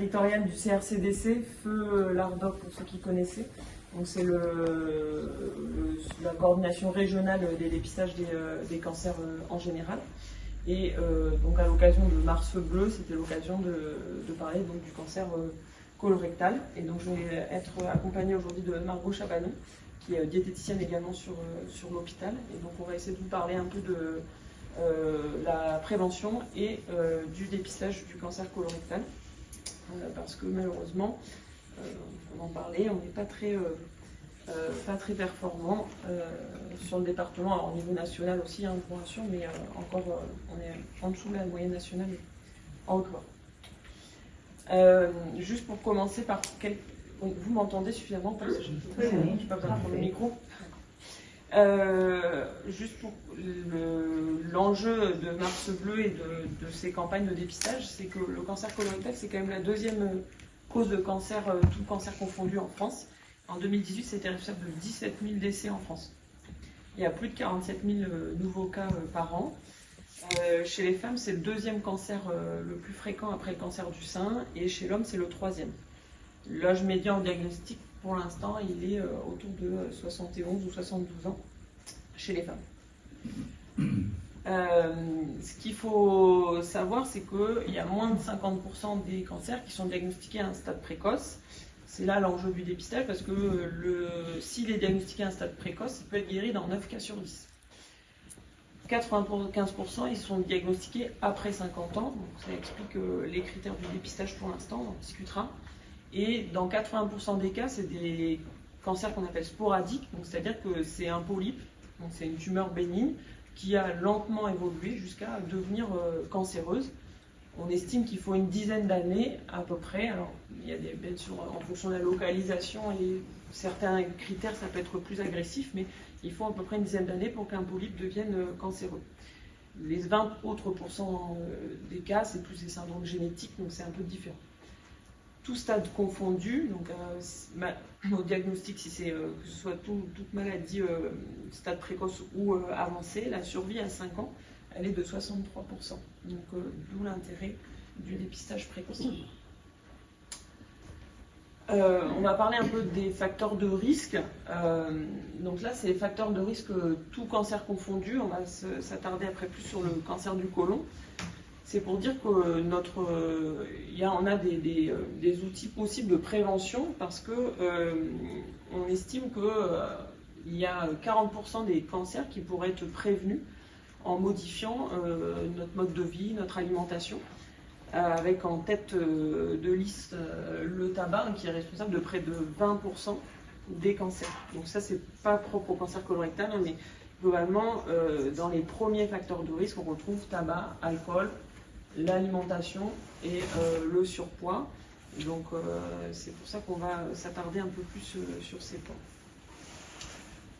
territoriale du CRCDC, Feu Lardoc pour ceux qui connaissaient. Donc c'est la coordination régionale des dépistages des cancers en général. Et donc à l'occasion de Mars Bleu, c'était l'occasion de parler donc, du cancer colorectal. Et donc je vais être accompagnée aujourd'hui de Margot Chabanon, qui est diététicienne également sur l'hôpital. Et donc on va essayer de vous parler un peu de la prévention et du dépistage du cancer colorectal. Parce que malheureusement, on en parlait, on n'est pas très performant sur le département, alors, au niveau national aussi, hein, pour sûr, mais encore on est en dessous de la moyenne nationale et en Haute-Loire. Juste pour commencer par donc, vous m'entendez suffisamment parce que je n'ai pas besoin de prendre le micro. Juste pour l'enjeu de Mars Bleu et de ces campagnes de dépistage, c'est que le cancer colorectal, c'est quand même la deuxième cause de cancer, tout cancer confondu en France. En 2018, c'était responsable de 17 000 décès en France. Il y a plus de 47 000 nouveaux cas par an. Chez les femmes, c'est le deuxième cancer le plus fréquent après le cancer du sein, et chez l'homme, c'est le troisième. L'âge médian en diagnostic, pour l'instant, il est autour de 71 ou 72 ans chez les femmes. Ce qu'il faut savoir, c'est qu'il y a moins de 50% des cancers qui sont diagnostiqués à un stade précoce. C'est là l'enjeu du dépistage, parce que s'il est diagnostiqué à un stade précoce, il peut être guéri dans 9 cas sur 10. 95%, ils sont diagnostiqués après 50 ans, donc ça explique les critères du dépistage pour l'instant, on en discutera. Et dans 80% des cas, c'est des cancers qu'on appelle sporadiques, c'est-à-dire que c'est un polype, donc c'est une tumeur bénigne qui a lentement évolué jusqu'à devenir cancéreuse. On estime qu'il faut une dizaine d'années à peu près. Alors, il y a bien sûr, en fonction de la localisation et certains critères, ça peut être plus agressif, mais il faut à peu près une dizaine d'années pour qu'un polype devienne cancéreux. Les 20 autres pourcents des cas, c'est plus des syndromes génétiques, donc c'est un peu différent. Tout stade confondu, donc au diagnostic, si c'est que ce soit toute maladie stade précoce ou avancé, la survie à 5 ans, elle est de 63%. Donc d'où l'intérêt du dépistage précoce. On va parler un peu des facteurs de risque. Donc là, c'est les facteurs de risque tout cancer confondu. On va s'attarder après plus sur le cancer du côlon. C'est pour dire qu'on a des outils possibles de prévention, parce que on estime qu'il y a 40% des cancers qui pourraient être prévenus en modifiant notre mode de vie, notre alimentation, avec en tête de liste le tabac, qui est responsable de près de 20% des cancers. Donc ça, c'est pas propre au cancer colorectal, mais globalement, dans les premiers facteurs de risque, on retrouve tabac, alcool, l'alimentation et le surpoids. Donc c'est pour ça qu'on va s'attarder un peu plus sur ces points.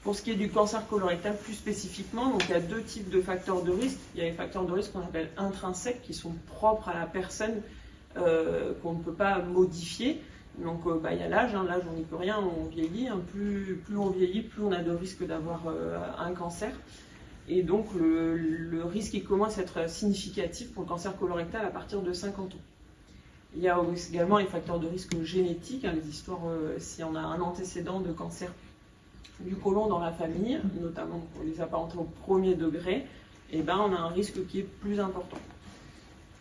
Pour ce qui est du cancer colorectal plus spécifiquement, donc il y a deux types de facteurs de risque. Il y a les facteurs de risque qu'on appelle intrinsèques, qui sont propres à la personne, qu'on ne peut pas modifier. Donc il y a l'âge, l'âge on n'y peut rien, on vieillit. Plus on vieillit, plus on a de risque d'avoir un cancer. Et donc le risque il commence à être significatif pour le cancer colorectal à partir de 50 ans. Il y a également les facteurs de risque génétiques, les histoires, si on a un antécédent de cancer du côlon dans la famille, notamment pour les apparentés au premier degré, on a un risque qui est plus important.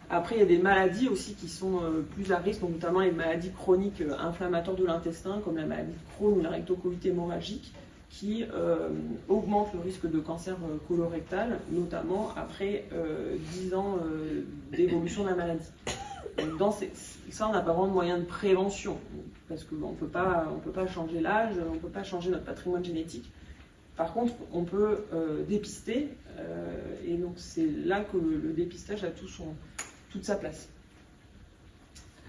Après, il y a des maladies aussi qui sont plus à risque, donc notamment les maladies chroniques inflammatoires de l'intestin, comme la maladie de Crohn ou la rectocolite hémorragique, qui augmentent le risque de cancer colorectal, notamment après 10 ans d'évolution de la maladie. Donc ça, on n'a pas vraiment de moyen de prévention, parce qu'on ne peut pas changer l'âge, on ne peut pas changer notre patrimoine génétique. Par contre, on peut dépister, et donc c'est là que le dépistage a toute sa place.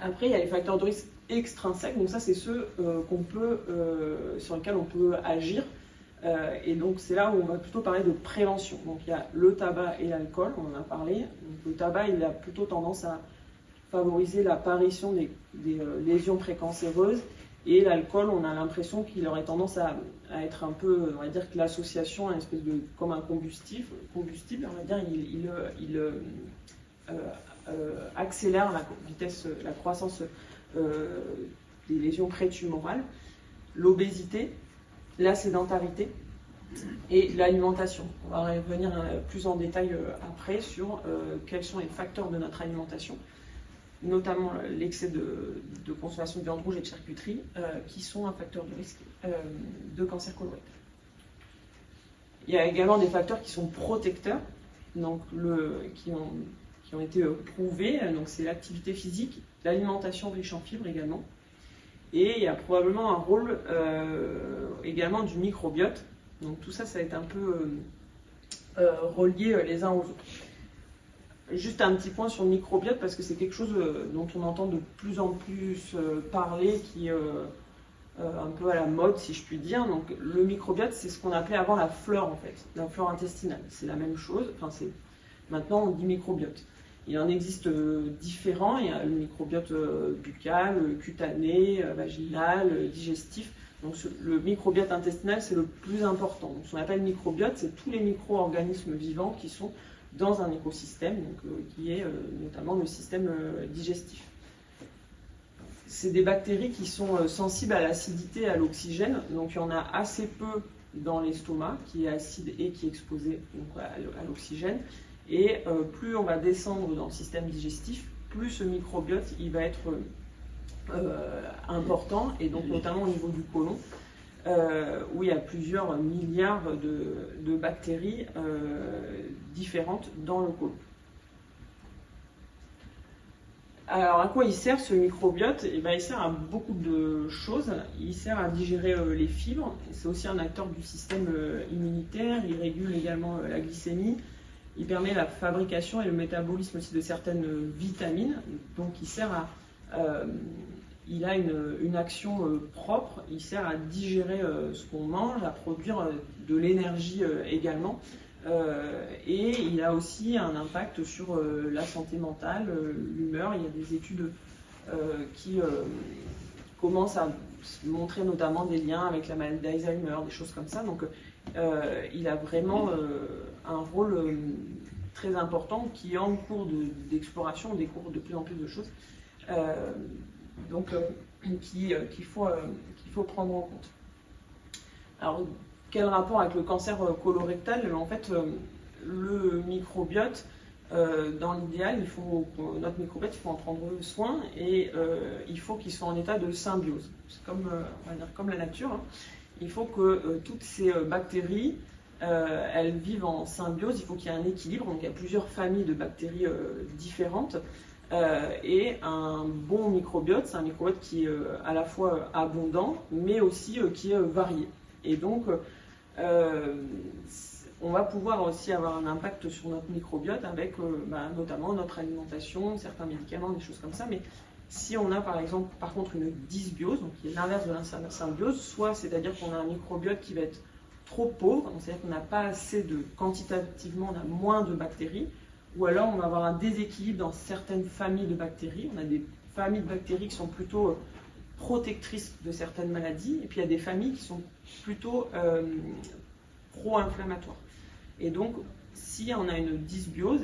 Après, il y a les facteurs de risque extrinsèques, donc ça, c'est ceux sur lesquels on peut agir. Et donc c'est là où on va plutôt parler de prévention. Donc il y a le tabac et l'alcool, on en a parlé. Donc, le tabac, il a plutôt tendance à favoriser l'apparition des lésions précancéreuses, et l'alcool, on a l'impression qu'il aurait tendance à être un peu, on va dire que l'association, une espèce de comme un combustible, on va dire, il accélère la croissance des lésions prétumorales, l'obésité, la sédentarité et l'alimentation. On va revenir plus en détail après sur quels sont les facteurs de notre alimentation, notamment l'excès de consommation de viande rouge et de charcuterie, qui sont un facteur de risque de cancer colorectal. Il y a également des facteurs qui sont protecteurs, donc qui ont été prouvés, donc c'est l'activité physique, l'alimentation riche en fibres également, et il y a probablement un rôle également du microbiote. Donc tout ça, ça va être un peu relié les uns aux autres. Juste un petit point sur le microbiote, parce que c'est quelque chose dont on entend de plus en plus parler, qui est un peu à la mode, si je puis dire. Donc le microbiote, c'est ce qu'on appelait avant la flore, en fait, la flore intestinale. C'est la même chose, maintenant on dit microbiote. Il en existe différents, il y a le microbiote buccal, cutané, vaginal, digestif. Donc le microbiote intestinal, c'est le plus important. Donc, ce qu'on appelle microbiote, c'est tous les micro-organismes vivants qui sont dans un écosystème, qui est notamment le système digestif. C'est des bactéries qui sont sensibles à l'acidité et à l'oxygène. Donc il y en a assez peu dans l'estomac, qui est acide et qui est exposé donc, à l'oxygène. Et plus on va descendre dans le système digestif, plus ce microbiote il va être important, et donc notamment au niveau du côlon, où il y a plusieurs milliards de bactéries différentes dans le côlon. Alors à quoi il sert ce microbiote? Il sert à beaucoup de choses. Il sert à digérer les fibres, c'est aussi un acteur du système immunitaire, il régule également la glycémie. Il permet la fabrication et le métabolisme aussi de certaines vitamines. Donc il a une action propre, il sert à digérer ce qu'on mange, à produire de l'énergie également. Et il a aussi un impact sur la santé mentale, l'humeur. Il y a des études qui commencent à montrer notamment des liens avec la maladie d'Alzheimer, des choses comme ça. Donc il a vraiment un rôle très important qui est en cours d'exploration, on découvre de plus en plus de choses, qu'il faut prendre en compte. Alors, quel rapport avec le cancer colorectal? En fait, le microbiote, dans l'idéal, notre microbiote, il faut en prendre soin, et il faut qu'il soit en état de symbiose. C'est comme la nature, hein. Il faut que toutes ces bactéries, elles vivent en symbiose, il faut qu'il y ait un équilibre, donc il y a plusieurs familles de bactéries différentes, et un bon microbiote, c'est un microbiote qui est à la fois abondant, mais aussi qui est varié. Et donc, on va pouvoir aussi avoir un impact sur notre microbiote avec notamment notre alimentation, certains médicaments, des choses comme ça, mais si on a par contre une dysbiose, donc qui est l'inverse de la symbiose, soit c'est-à-dire qu'on a un microbiote qui va être trop pauvre, c'est-à-dire qu'on n'a pas assez quantitativement, on a moins de bactéries, ou alors on va avoir un déséquilibre dans certaines familles de bactéries. On a des familles de bactéries qui sont plutôt protectrices de certaines maladies, et puis il y a des familles qui sont plutôt pro-inflammatoires. Et donc, si on a une dysbiose,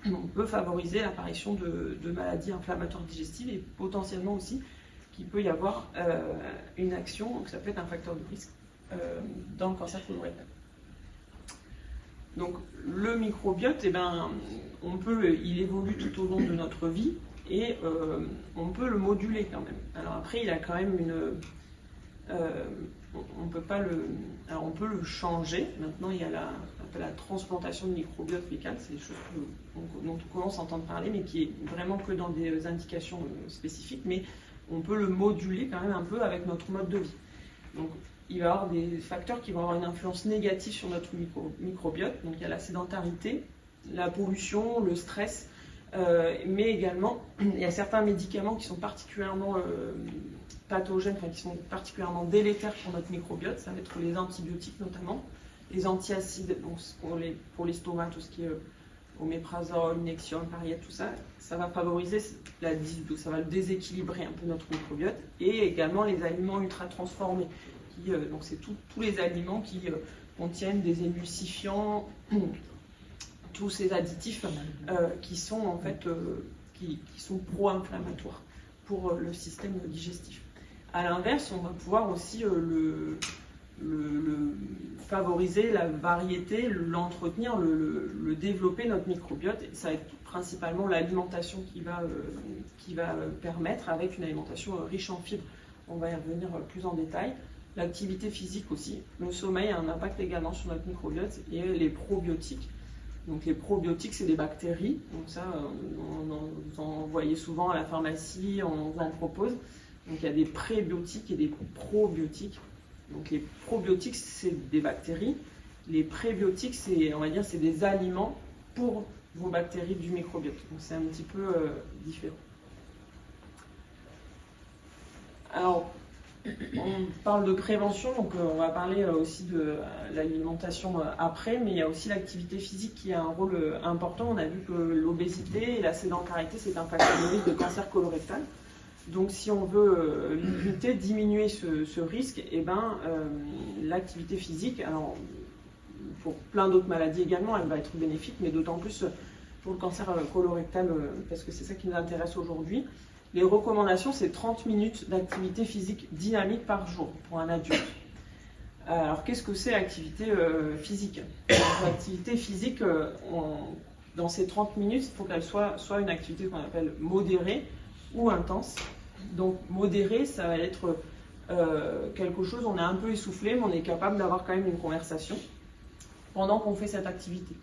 on peut favoriser l'apparition de maladies inflammatoires digestives, et potentiellement aussi qu'il peut y avoir une action, donc ça peut être un facteur de risque dans le cancer colorectal. Donc le microbiote, il évolue tout au long de notre vie, et on peut le moduler quand même. Alors après, il a quand même on peut le changer. Maintenant, il y a la transplantation de microbiote fécal, c'est des choses dont on commence à entendre parler, mais qui est vraiment que dans des indications spécifiques, mais on peut le moduler quand même un peu avec notre mode de vie. Donc, il va y avoir des facteurs qui vont avoir une influence négative sur notre microbiote. Donc, il y a la sédentarité, la pollution, le stress, mais également, il y a certains médicaments qui sont particulièrement pathogènes, qui sont particulièrement délétères pour notre microbiote. Ça va être les antibiotiques notamment, les antiacides, donc pour l'estomac, tout ce qui est oméprazole, Nexium, Pariette, tout ça, ça va favoriser la dysbiose, ça va déséquilibrer un peu notre microbiote. Et également les aliments ultra transformés, donc c'est tous les aliments qui contiennent des émulsifiants, tous ces additifs qui sont en fait qui sont pro-inflammatoires. pour le système digestif. À l'inverse, on va pouvoir aussi favoriser la variété, l'entretenir, le développer, notre microbiote. Et ça va être principalement l'alimentation qui va permettre, avec une alimentation riche en fibres. On va y revenir plus en détail. L'activité physique aussi. Le sommeil a un impact également sur notre microbiote et les probiotiques. Donc les probiotiques, c'est des bactéries. Donc ça, vous en voyez souvent à la pharmacie, on vous en propose. Donc il y a des prébiotiques et des probiotiques. Donc les probiotiques, c'est des bactéries. Les prébiotiques, on va dire, c'est des aliments pour vos bactéries du microbiote. Donc c'est un petit peu différent. Alors, on parle de prévention, donc on va parler aussi de l'alimentation après, mais il y a aussi l'activité physique qui a un rôle important. On a vu que l'obésité et la sédentarité, c'est un facteur de risque de cancer colorectal. Donc si on veut limiter, diminuer ce risque, eh ben, l'activité physique, alors pour plein d'autres maladies également, elle va être bénéfique, mais d'autant plus pour le cancer colorectal, parce que c'est ça qui nous intéresse aujourd'hui. Les recommandations, c'est 30 minutes d'activité physique dynamique par jour pour un adulte. Alors, qu'est-ce que c'est l'activité physique? L'activité physique, dans ces 30 minutes, il faut qu'elle soit une activité qu'on appelle modérée ou intense. Donc, modérée, ça va être quelque chose, on est un peu essoufflé, mais on est capable d'avoir quand même une conversation pendant qu'on fait cette activité.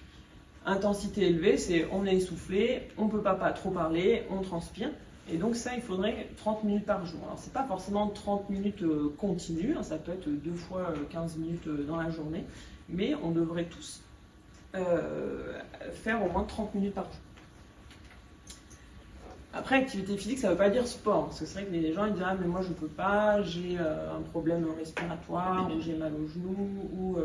Intensité élevée, c'est on est essoufflé, on ne peut pas trop parler, on transpire. Et donc ça, il faudrait 30 minutes par jour. Alors c'est pas forcément 30 minutes continues, hein, ça peut être 2 fois 15 minutes dans la journée, mais on devrait tous faire au moins 30 minutes par jour. Après, activité physique, ça ne veut pas dire sport, parce que c'est vrai que les gens ils disent ah mais moi je peux pas, j'ai un problème respiratoire, ou j'ai mal au genou, ou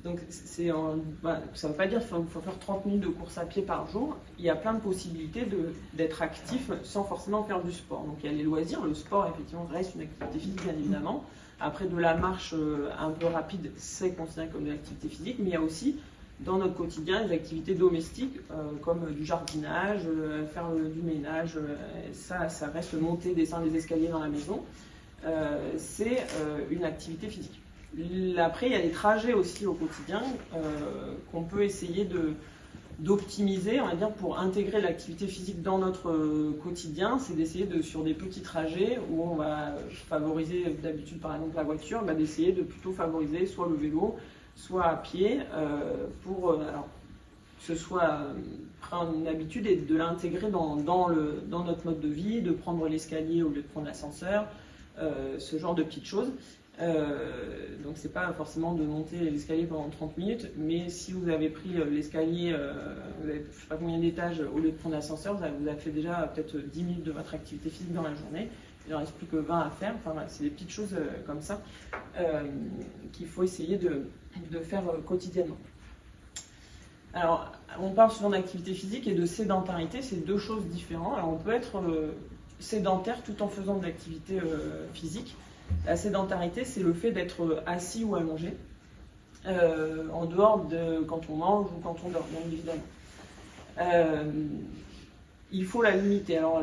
donc ça ne veut pas dire qu'il faut faire 30 minutes de course à pied par jour. Il y a plein de possibilités d'être actif sans forcément faire du sport. Donc il y a les loisirs, le sport effectivement reste une activité physique bien évidemment. Après de la marche un peu rapide, c'est considéré comme de l'activité physique, mais il y a aussi dans notre quotidien des activités domestiques comme du jardinage, faire du ménage, ça reste monter, descendre les escaliers dans la maison, c'est une activité physique. Après, il y a des trajets aussi au quotidien qu'on peut essayer d'optimiser, on va dire, pour intégrer l'activité physique dans notre quotidien. C'est d'essayer sur des petits trajets où on va favoriser d'habitude par exemple la voiture, d'essayer de plutôt favoriser soit le vélo, soit à pied, pour alors, que ce soit prendre une habitude et de l'intégrer dans notre mode de vie, de prendre l'escalier au lieu de prendre l'ascenseur, ce genre de petites choses. Donc c'est pas forcément de monter l'escalier pendant 30 minutes, mais si vous avez pris l'escalier, vous avez, je sais pas combien d'étages au lieu de prendre l'ascenseur, vous avez fait déjà peut-être 10 minutes de votre activité physique dans la journée, il ne reste plus que 20 à faire, enfin voilà, c'est des petites choses comme ça qu'il faut essayer de faire quotidiennement. Alors on parle souvent d'activité physique et de sédentarité, c'est deux choses différentes. Alors on peut être sédentaire tout en faisant de l'activité physique. La sédentarité, c'est le fait d'être assis ou allongé, en dehors de quand on mange ou quand on dort, bien évidemment. Il faut la limiter. Alors,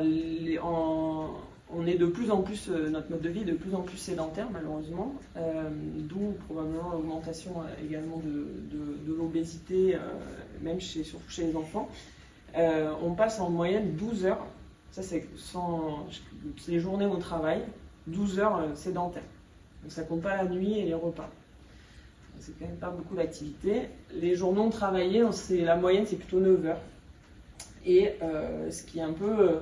on est de plus en plus, notre mode de vie est de plus en plus sédentaire, malheureusement, d'où probablement l'augmentation également de l'obésité, même surtout chez les enfants. On passe en moyenne 12 heures, ça c'est les journées au travail, 12 heures sédentaires. Donc ça compte pas la nuit et les repas. C'est quand même pas beaucoup d'activité. Les jours non travaillés, la moyenne c'est plutôt 9 heures. Et ce qui est un peu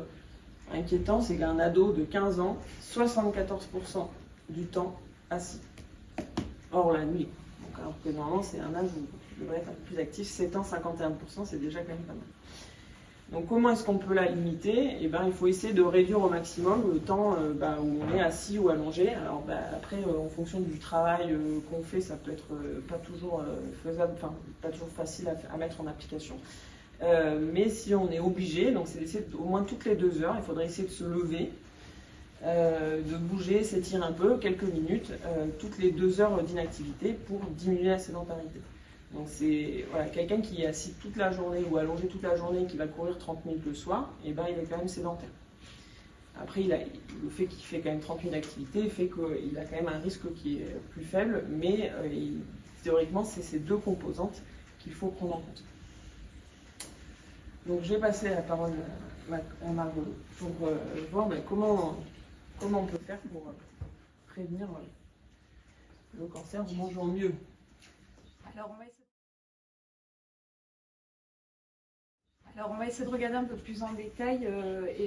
inquiétant, c'est qu'un ado de 15 ans, 74% du temps assis. Or la nuit. Donc, alors que normalement c'est un âge où il devrait être un peu plus actif, 7 ans, 51%, c'est déjà quand même pas mal. Donc comment est-ce qu'on peut la limiter? Eh ben, il faut essayer de réduire au maximum le temps où on est assis ou allongé. Alors après, en fonction du travail qu'on fait, ça peut être pas toujours faisable, enfin pas toujours facile à mettre en application. Mais si on est obligé, donc c'est d'essayer au moins toutes les 2 heures, il faudrait essayer de se lever, de bouger, s'étirer un peu, quelques minutes, toutes les 2 heures d'inactivité pour diminuer la sédentarité. Donc c'est quelqu'un qui est assis toute la journée ou allongé toute la journée et qui va courir 30 minutes le soir, et ben il est quand même sédentaire. Après, le fait qu'il fait quand même 30 000 d'activité fait qu'il a quand même un risque qui est plus faible, mais théoriquement, c'est ces deux composantes qu'il faut prendre en compte. Donc, je vais passer la parole à Margot pour voir comment on peut faire pour prévenir le cancer en mangeant mieux. Alors, on va essayer de regarder un peu plus en détail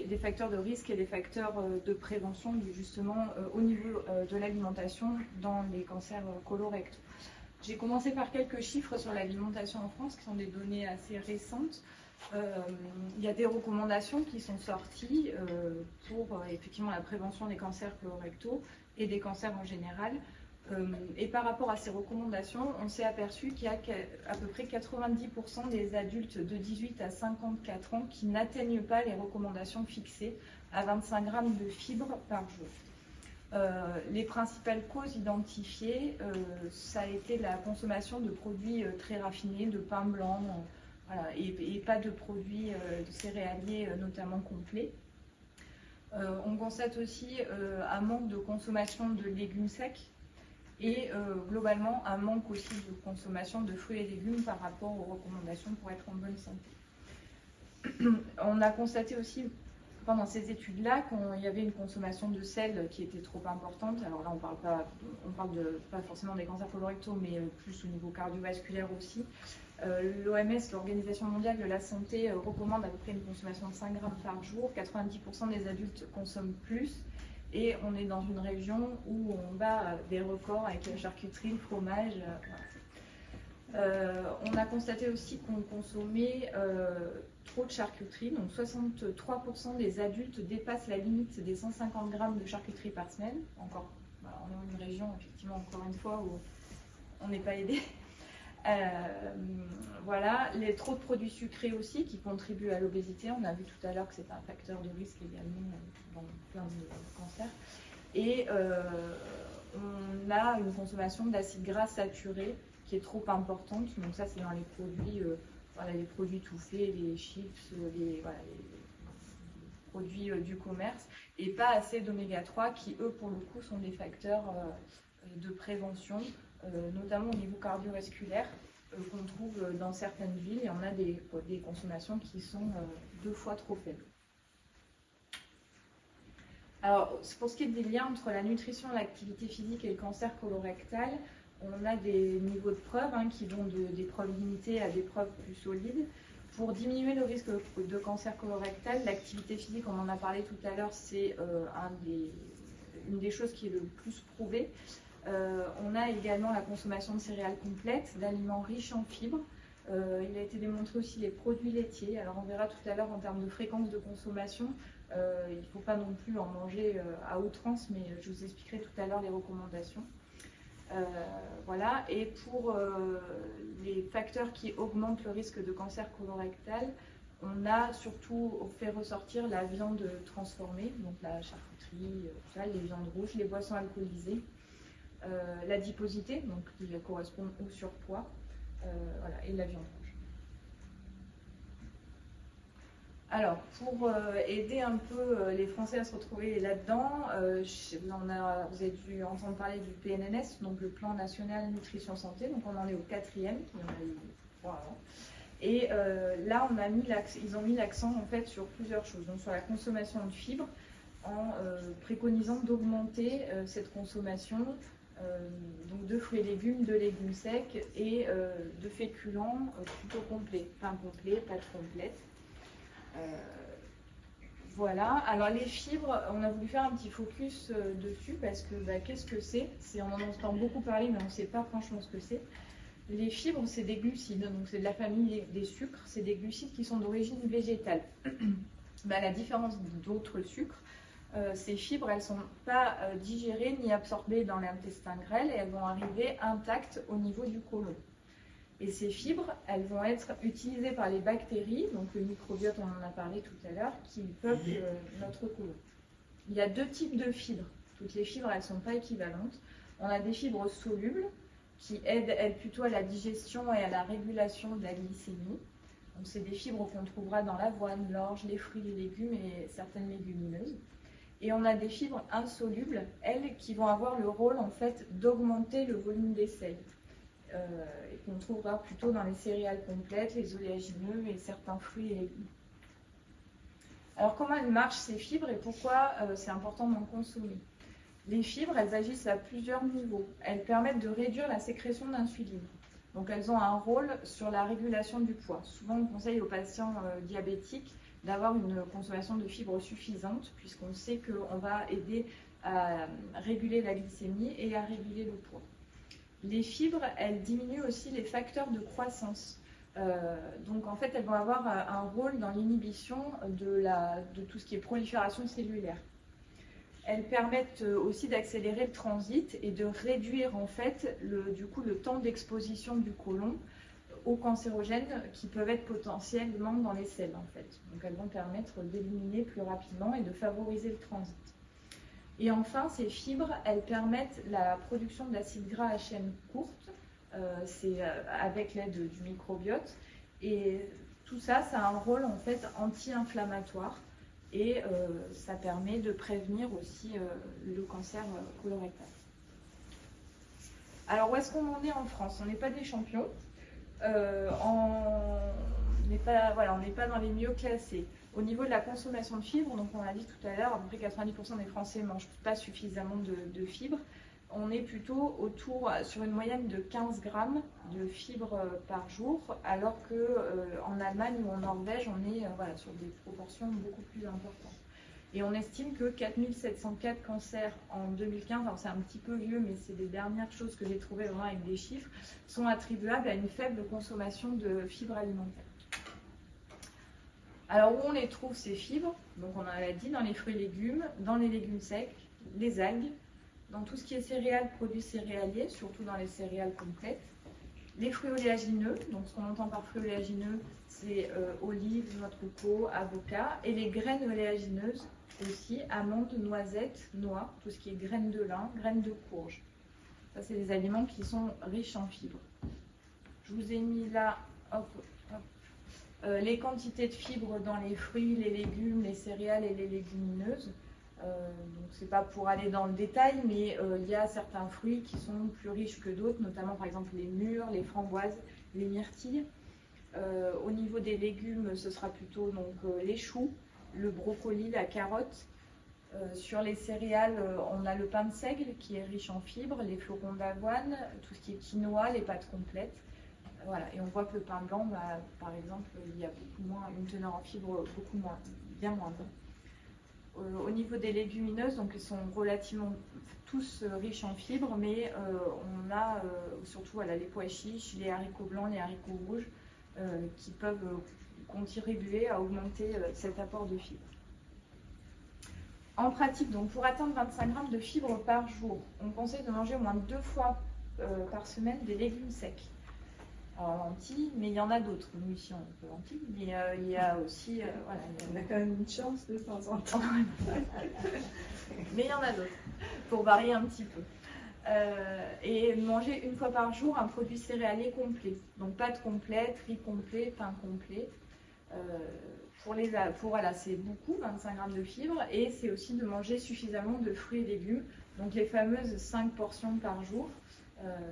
les facteurs de risque et les facteurs de prévention justement au niveau de l'alimentation dans les cancers colorectaux. J'ai commencé par quelques chiffres sur l'alimentation en France qui sont des données assez récentes. Il y a des recommandations qui sont sorties pour effectivement la prévention des cancers colorectaux et des cancers en général. Et par rapport à ces recommandations, on s'est aperçu qu'il y a à peu près 90% des adultes de 18 à 54 ans qui n'atteignent pas les recommandations fixées à 25 grammes de fibres par jour. Les principales causes identifiées, ça a été la consommation de produits très raffinés, de pain blanc, voilà, et pas de produits céréaliers, notamment complets. On constate aussi un manque de consommation de légumes secs et globalement un manque aussi de consommation de fruits et légumes par rapport aux recommandations pour être en bonne santé. On a constaté aussi pendant ces études-là qu'il y avait une consommation de sel qui était trop importante. Alors là, on parle pas forcément des cancers colorectaux, mais plus au niveau cardiovasculaire aussi. L'OMS, l'Organisation mondiale de la santé, recommande à peu près une consommation de 5 grammes par jour. 90% des adultes consomment plus. Et on est dans une région où on bat des records avec la charcuterie, le fromage. On a constaté aussi qu'on consommait trop de charcuterie. Donc 63% des adultes dépassent la limite des 150 grammes de charcuterie par semaine. Encore, voilà, on est dans une région, effectivement, encore une fois, où on n'est pas aidé. Voilà, trop de produits sucrés aussi qui contribuent à l'obésité. On a vu tout à l'heure que c'est un facteur de risque également dans plein de cancers. Et on a une consommation d'acides gras saturés qui est trop importante. Donc ça, c'est dans les produits, les produits tout faits, les chips, les produits du commerce, et pas assez d'oméga 3 qui, eux, pour le coup, sont des facteurs de prévention, notamment au niveau cardiovasculaire, qu'on trouve dans certaines villes, et on a des consommations qui sont 2 fois trop faibles. Alors, pour ce qui est des liens entre la nutrition, l'activité physique et le cancer colorectal, on a des niveaux de preuves qui vont des preuves limitées à des preuves plus solides. Pour diminuer le risque de cancer colorectal, l'activité physique, on en a parlé tout à l'heure, c'est une des choses qui est le plus prouvée. On a également la consommation de céréales complètes, d'aliments riches en fibres. Il a été démontré aussi les produits laitiers. Alors on verra tout à l'heure en termes de fréquence de consommation, il ne faut pas non plus en manger à outrance, mais je vous expliquerai tout à l'heure les recommandations. Voilà. Et pour les facteurs qui augmentent le risque de cancer colorectal, on a surtout fait ressortir la viande transformée, donc la charcuterie, les viandes rouges, les boissons alcoolisées, l'adiposité, donc qui correspond au surpoids, voilà, et la viande rouge. Alors, pour aider un peu les Français à se retrouver là-dedans, vous avez dû entendre parler du PNNS, donc le Plan National Nutrition Santé, donc on en est au 4e, il y en a eu 3 avant. Et là, ils ont mis l'accent en fait sur plusieurs choses, donc sur la consommation de fibres, en préconisant d'augmenter cette consommation donc de fruits et légumes, de légumes secs et de féculents plutôt complets, pain complet, pâtes complètes. Voilà, alors les fibres, on a voulu faire un petit focus dessus parce que qu'est-ce que c'est? On en entend beaucoup parler, mais on ne sait pas franchement ce que c'est. Les fibres, c'est des glucides, donc c'est de la famille des sucres, c'est des glucides qui sont d'origine végétale. À la différence d'autres sucres, ces fibres, elles ne sont pas digérées ni absorbées dans l'intestin grêle et elles vont arriver intactes au niveau du côlon. Et ces fibres, elles vont être utilisées par les bactéries, donc le microbiote, on en a parlé tout à l'heure, qui peuplent notre côlon. Il y a 2 types de fibres. Toutes les fibres, elles ne sont pas équivalentes. On a des fibres solubles qui aident, elles, plutôt à la digestion et à la régulation de la glycémie. Donc, c'est des fibres qu'on trouvera dans l'avoine, l'orge, les fruits, les légumes et certaines légumineuses. Et on a des fibres insolubles, elles, qui vont avoir le rôle en fait d'augmenter le volume des sels. Et qu'on trouvera plutôt dans les céréales complètes, les oléagineux et certains fruits et légumes. Alors comment elles marchent ces fibres et pourquoi c'est important d'en consommer? Les fibres, elles agissent à plusieurs niveaux. Elles permettent de réduire la sécrétion d'insuline. Donc elles ont un rôle sur la régulation du poids. Souvent on conseille aux patients diabétiques d'avoir une consommation de fibres suffisante puisqu'on sait qu'on va aider à réguler la glycémie et à réguler le poids. Les fibres, elles diminuent aussi les facteurs de croissance. Donc en fait, elles vont avoir un rôle dans l'inhibition de tout ce qui est prolifération cellulaire. Elles permettent aussi d'accélérer le transit et de réduire en fait le temps d'exposition du côlon aux cancérogènes qui peuvent être potentiellement dans les selles en fait. Donc elles vont permettre d'éliminer plus rapidement et de favoriser le transit. Et enfin, ces fibres, elles permettent la production d'acides gras à chaîne courte, c'est avec l'aide du microbiote. Et tout ça, ça a un rôle en fait anti-inflammatoire et ça permet de prévenir aussi le cancer colorectal. Alors où est-ce qu'on en est en France? On n'est pas des champions, on n'est pas dans les mieux classés. Au niveau de la consommation de fibres, donc on l'a dit tout à l'heure, à peu près 90% des Français ne mangent pas suffisamment de fibres. On est plutôt sur une moyenne de 15 grammes de fibres par jour, alors qu'en Allemagne ou en Norvège, on est sur des proportions beaucoup plus importantes. Et on estime que 4704 cancers en 2015, alors c'est un petit peu vieux, mais c'est des dernières choses que j'ai trouvées vraiment avec des chiffres, sont attribuables à une faible consommation de fibres alimentaires. Alors où on les trouve ces fibres? Donc on l'a dit, dans les fruits et légumes, dans les légumes secs, les algues, dans tout ce qui est céréales, produits céréaliers, surtout dans les céréales complètes, les fruits oléagineux, donc ce qu'on entend par fruits oléagineux, c'est olives, noix de coco, avocats, et les graines oléagineuses aussi, amandes, noisettes, noix, tout ce qui est graines de lin, graines de courge. Ça, c'est des aliments qui sont riches en fibres. Je vous ai mis là, les quantités de fibres dans les fruits, les légumes, les céréales et les légumineuses. Donc c'est pas pour aller dans le détail, mais il y a certains fruits qui sont plus riches que d'autres, notamment par exemple les mûres, les framboises, les myrtilles. Au niveau des légumes, ce sera plutôt donc, les choux, le brocoli, la carotte. Sur les céréales, on a le pain de seigle qui est riche en fibres, les flocons d'avoine, tout ce qui est quinoa, les pâtes complètes. Voilà. Et on voit que le pain blanc, par exemple, il y a une teneur en fibres bien moindre. Au niveau des légumineuses, donc ils sont relativement tous riches en fibres, mais on a surtout les pois chiches, les haricots blancs, les haricots rouges, qui peuvent contribuer à augmenter cet apport de fibres. En pratique, donc pour atteindre 25 grammes de fibres par jour, on conseille de manger au moins 2 fois par semaine des légumes secs. Alors lentilles, mais il y en a d'autres. Nous ici on peut lentilles, mais il y a aussi, on a quand même une chance de temps en temps. Mais il y en a d'autres, pour varier un petit peu. Et manger 1 fois par jour un produit céréalier complet. Donc pâtes complètes, riz complet, pain complet. C'est beaucoup, 25 grammes de fibres, et c'est aussi de manger suffisamment de fruits et légumes. Donc les fameuses 5 portions par jour.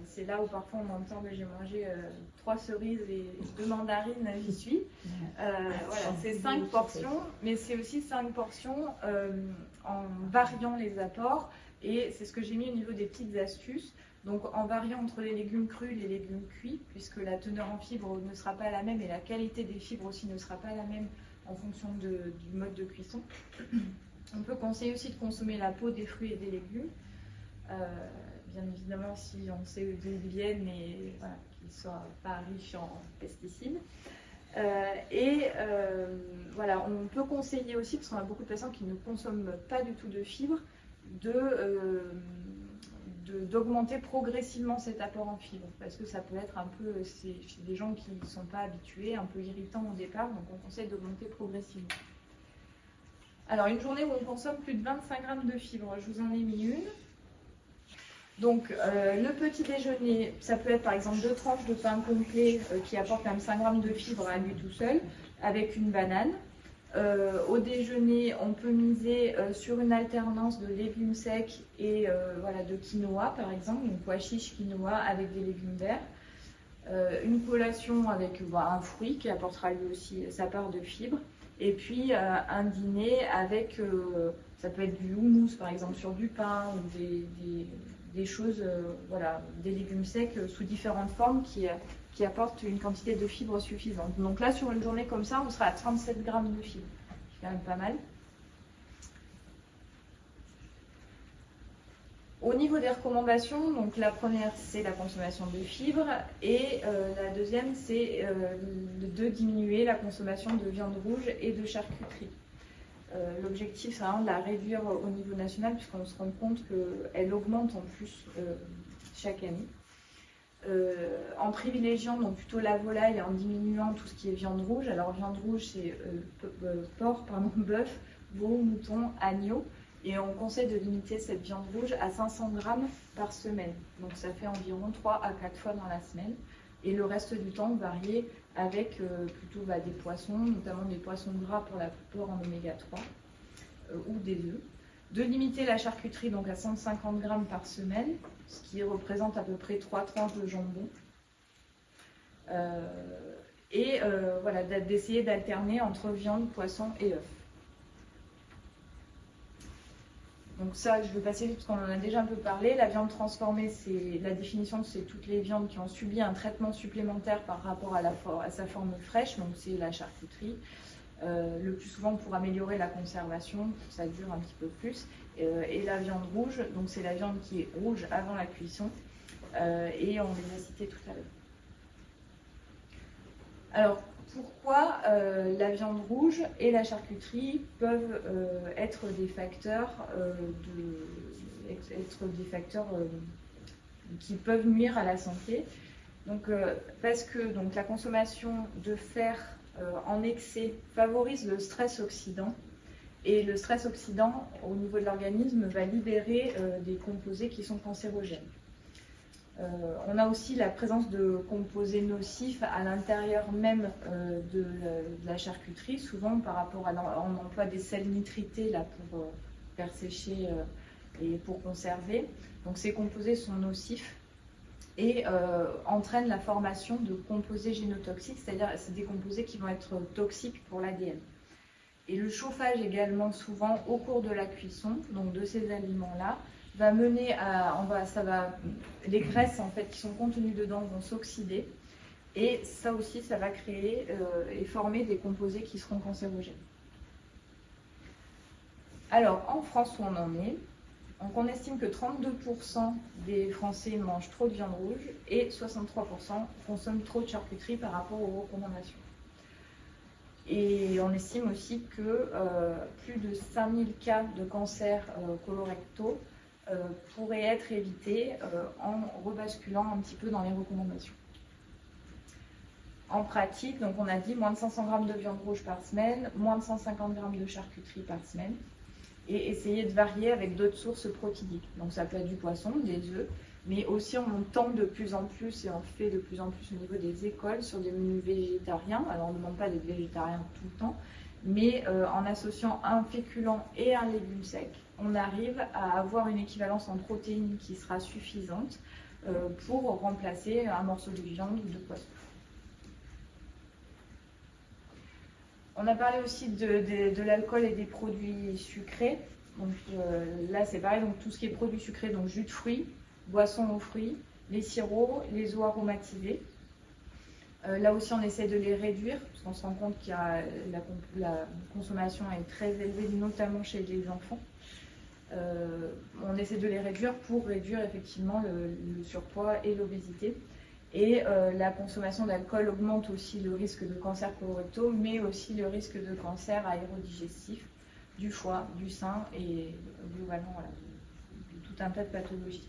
C'est là où parfois on entend que j'ai mangé 3 cerises et 2 mandarines, j'y suis. C'est 5 portions, mais c'est aussi 5 portions en variant les apports. Et c'est ce que j'ai mis au niveau des petites astuces. Donc en variant entre les légumes crus et les légumes cuits, puisque la teneur en fibres ne sera pas la même et la qualité des fibres aussi ne sera pas la même en fonction du mode de cuisson. On peut conseiller aussi de consommer la peau des fruits et des légumes. Bien évidemment si on sait d'où ils viennent et qu'ils ne soient pas riches en pesticides. On peut conseiller aussi, parce qu'on a beaucoup de patients qui ne consomment pas du tout de fibres, d'augmenter progressivement cet apport en fibres, parce que ça peut être un peu, chez des gens qui ne sont pas habitués, un peu irritant au départ, donc on conseille d'augmenter progressivement. Alors une journée où on consomme plus de 25 grammes de fibres, je vous en ai mis une. Donc le petit déjeuner, ça peut être par exemple 2 tranches de pain complet qui apportent quand même 5 grammes de fibres à lui tout seul, avec une banane. Au déjeuner, on peut miser sur une alternance de légumes secs et voilà, de quinoa par exemple, donc pois chiches, quinoa avec des légumes verts. Une collation avec un fruit qui apportera lui aussi sa part de fibres. Et puis un dîner avec, ça peut être du houmous par exemple sur du pain ou des choses, voilà, des légumes secs sous différentes formes qui apportent une quantité de fibres suffisante. Donc là, sur une journée comme ça, on sera à 37 grammes de fibres. C'est quand même pas mal. Au niveau des recommandations, donc la première, c'est la consommation de fibres et la deuxième, c'est de diminuer la consommation de viande rouge et de charcuterie. L'objectif, c'est vraiment de la réduire au niveau national puisqu'on se rend compte qu'elle augmente en plus chaque année. En privilégiant donc plutôt la volaille et en diminuant tout ce qui est viande rouge. Alors viande rouge, c'est porc, bœuf, veau, mouton, agneau. Et on conseille de limiter cette viande rouge à 500 grammes par semaine. Donc ça fait environ 3 à 4 fois dans la semaine. Et le reste du temps varier avec plutôt des poissons, notamment des poissons gras pour l'apport en oméga 3 ou des œufs. De limiter la charcuterie donc à 150 grammes par semaine, ce qui représente à peu près 3 tranches de jambon. Voilà, d'essayer d'alterner entre viande, poisson et œufs. Donc ça, je vais passer vite parce qu'on en a déjà un peu parlé. La viande transformée, c'est la définition, c'est toutes les viandes qui ont subi un traitement supplémentaire par rapport à sa forme fraîche, donc c'est la charcuterie. Le plus souvent pour améliorer la conservation, pour que ça dure un petit peu plus. Et la viande rouge, donc c'est la viande qui est rouge avant la cuisson. Et on les a cités tout à l'heure. Alors, pourquoi la viande rouge et la charcuterie peuvent être des facteurs, qui peuvent nuire à la santé? Donc, parce que donc, la consommation de fer en excès favorise le stress oxydant. Et le stress oxydant, au niveau de l'organisme, va libérer des composés qui sont cancérogènes. On a aussi la présence de composés nocifs à l'intérieur même de la charcuterie, souvent par rapport à l'emploi des sels nitrités là, pour faire sécher et pour conserver. Donc ces composés sont nocifs et entraînent la formation de composés génotoxiques, c'est-à-dire c'est des composés qui vont être toxiques pour l'ADN. Et le chauffage également souvent au cours de la cuisson, donc de ces aliments-là, va mener à, les graisses en fait qui sont contenues dedans vont s'oxyder et ça aussi ça va créer et former des composés qui seront cancérogènes. Alors en France où on en est, donc on estime que 32% des Français mangent trop de viande rouge et 63% consomment trop de charcuterie par rapport aux recommandations. Et on estime aussi que plus de 5000 cas de cancer colorectaux pourrait être évité en rebasculant un petit peu dans les recommandations. En pratique, donc on a dit moins de 500 grammes de viande rouge par semaine, moins de 150 grammes de charcuterie par semaine, et essayer de varier avec d'autres sources protéiques. Donc ça peut être du poisson, des œufs, mais aussi on tente de plus en plus et on fait de plus en plus au niveau des écoles sur des menus végétariens. Alors on ne demande pas d'être végétarien tout le temps, mais en associant un féculent et un légume sec, on arrive à avoir une équivalence en protéines qui sera suffisante pour remplacer un morceau de viande ou de poisson. On a parlé aussi de l'alcool et des produits sucrés. Donc là c'est pareil, donc tout ce qui est produits sucrés, donc jus de fruits, boissons aux fruits, les sirops, les eaux aromatisées. Là aussi, on essaie de les réduire, parce qu'on se rend compte que la consommation est très élevée, notamment chez les enfants. On essaie de les réduire pour réduire effectivement le surpoids et l'obésité. Et la consommation d'alcool augmente aussi le risque de cancer colorectal, mais aussi le risque de cancer aérodigestif, du foie, du sein et globalement voilà, de tout un tas de pathologies.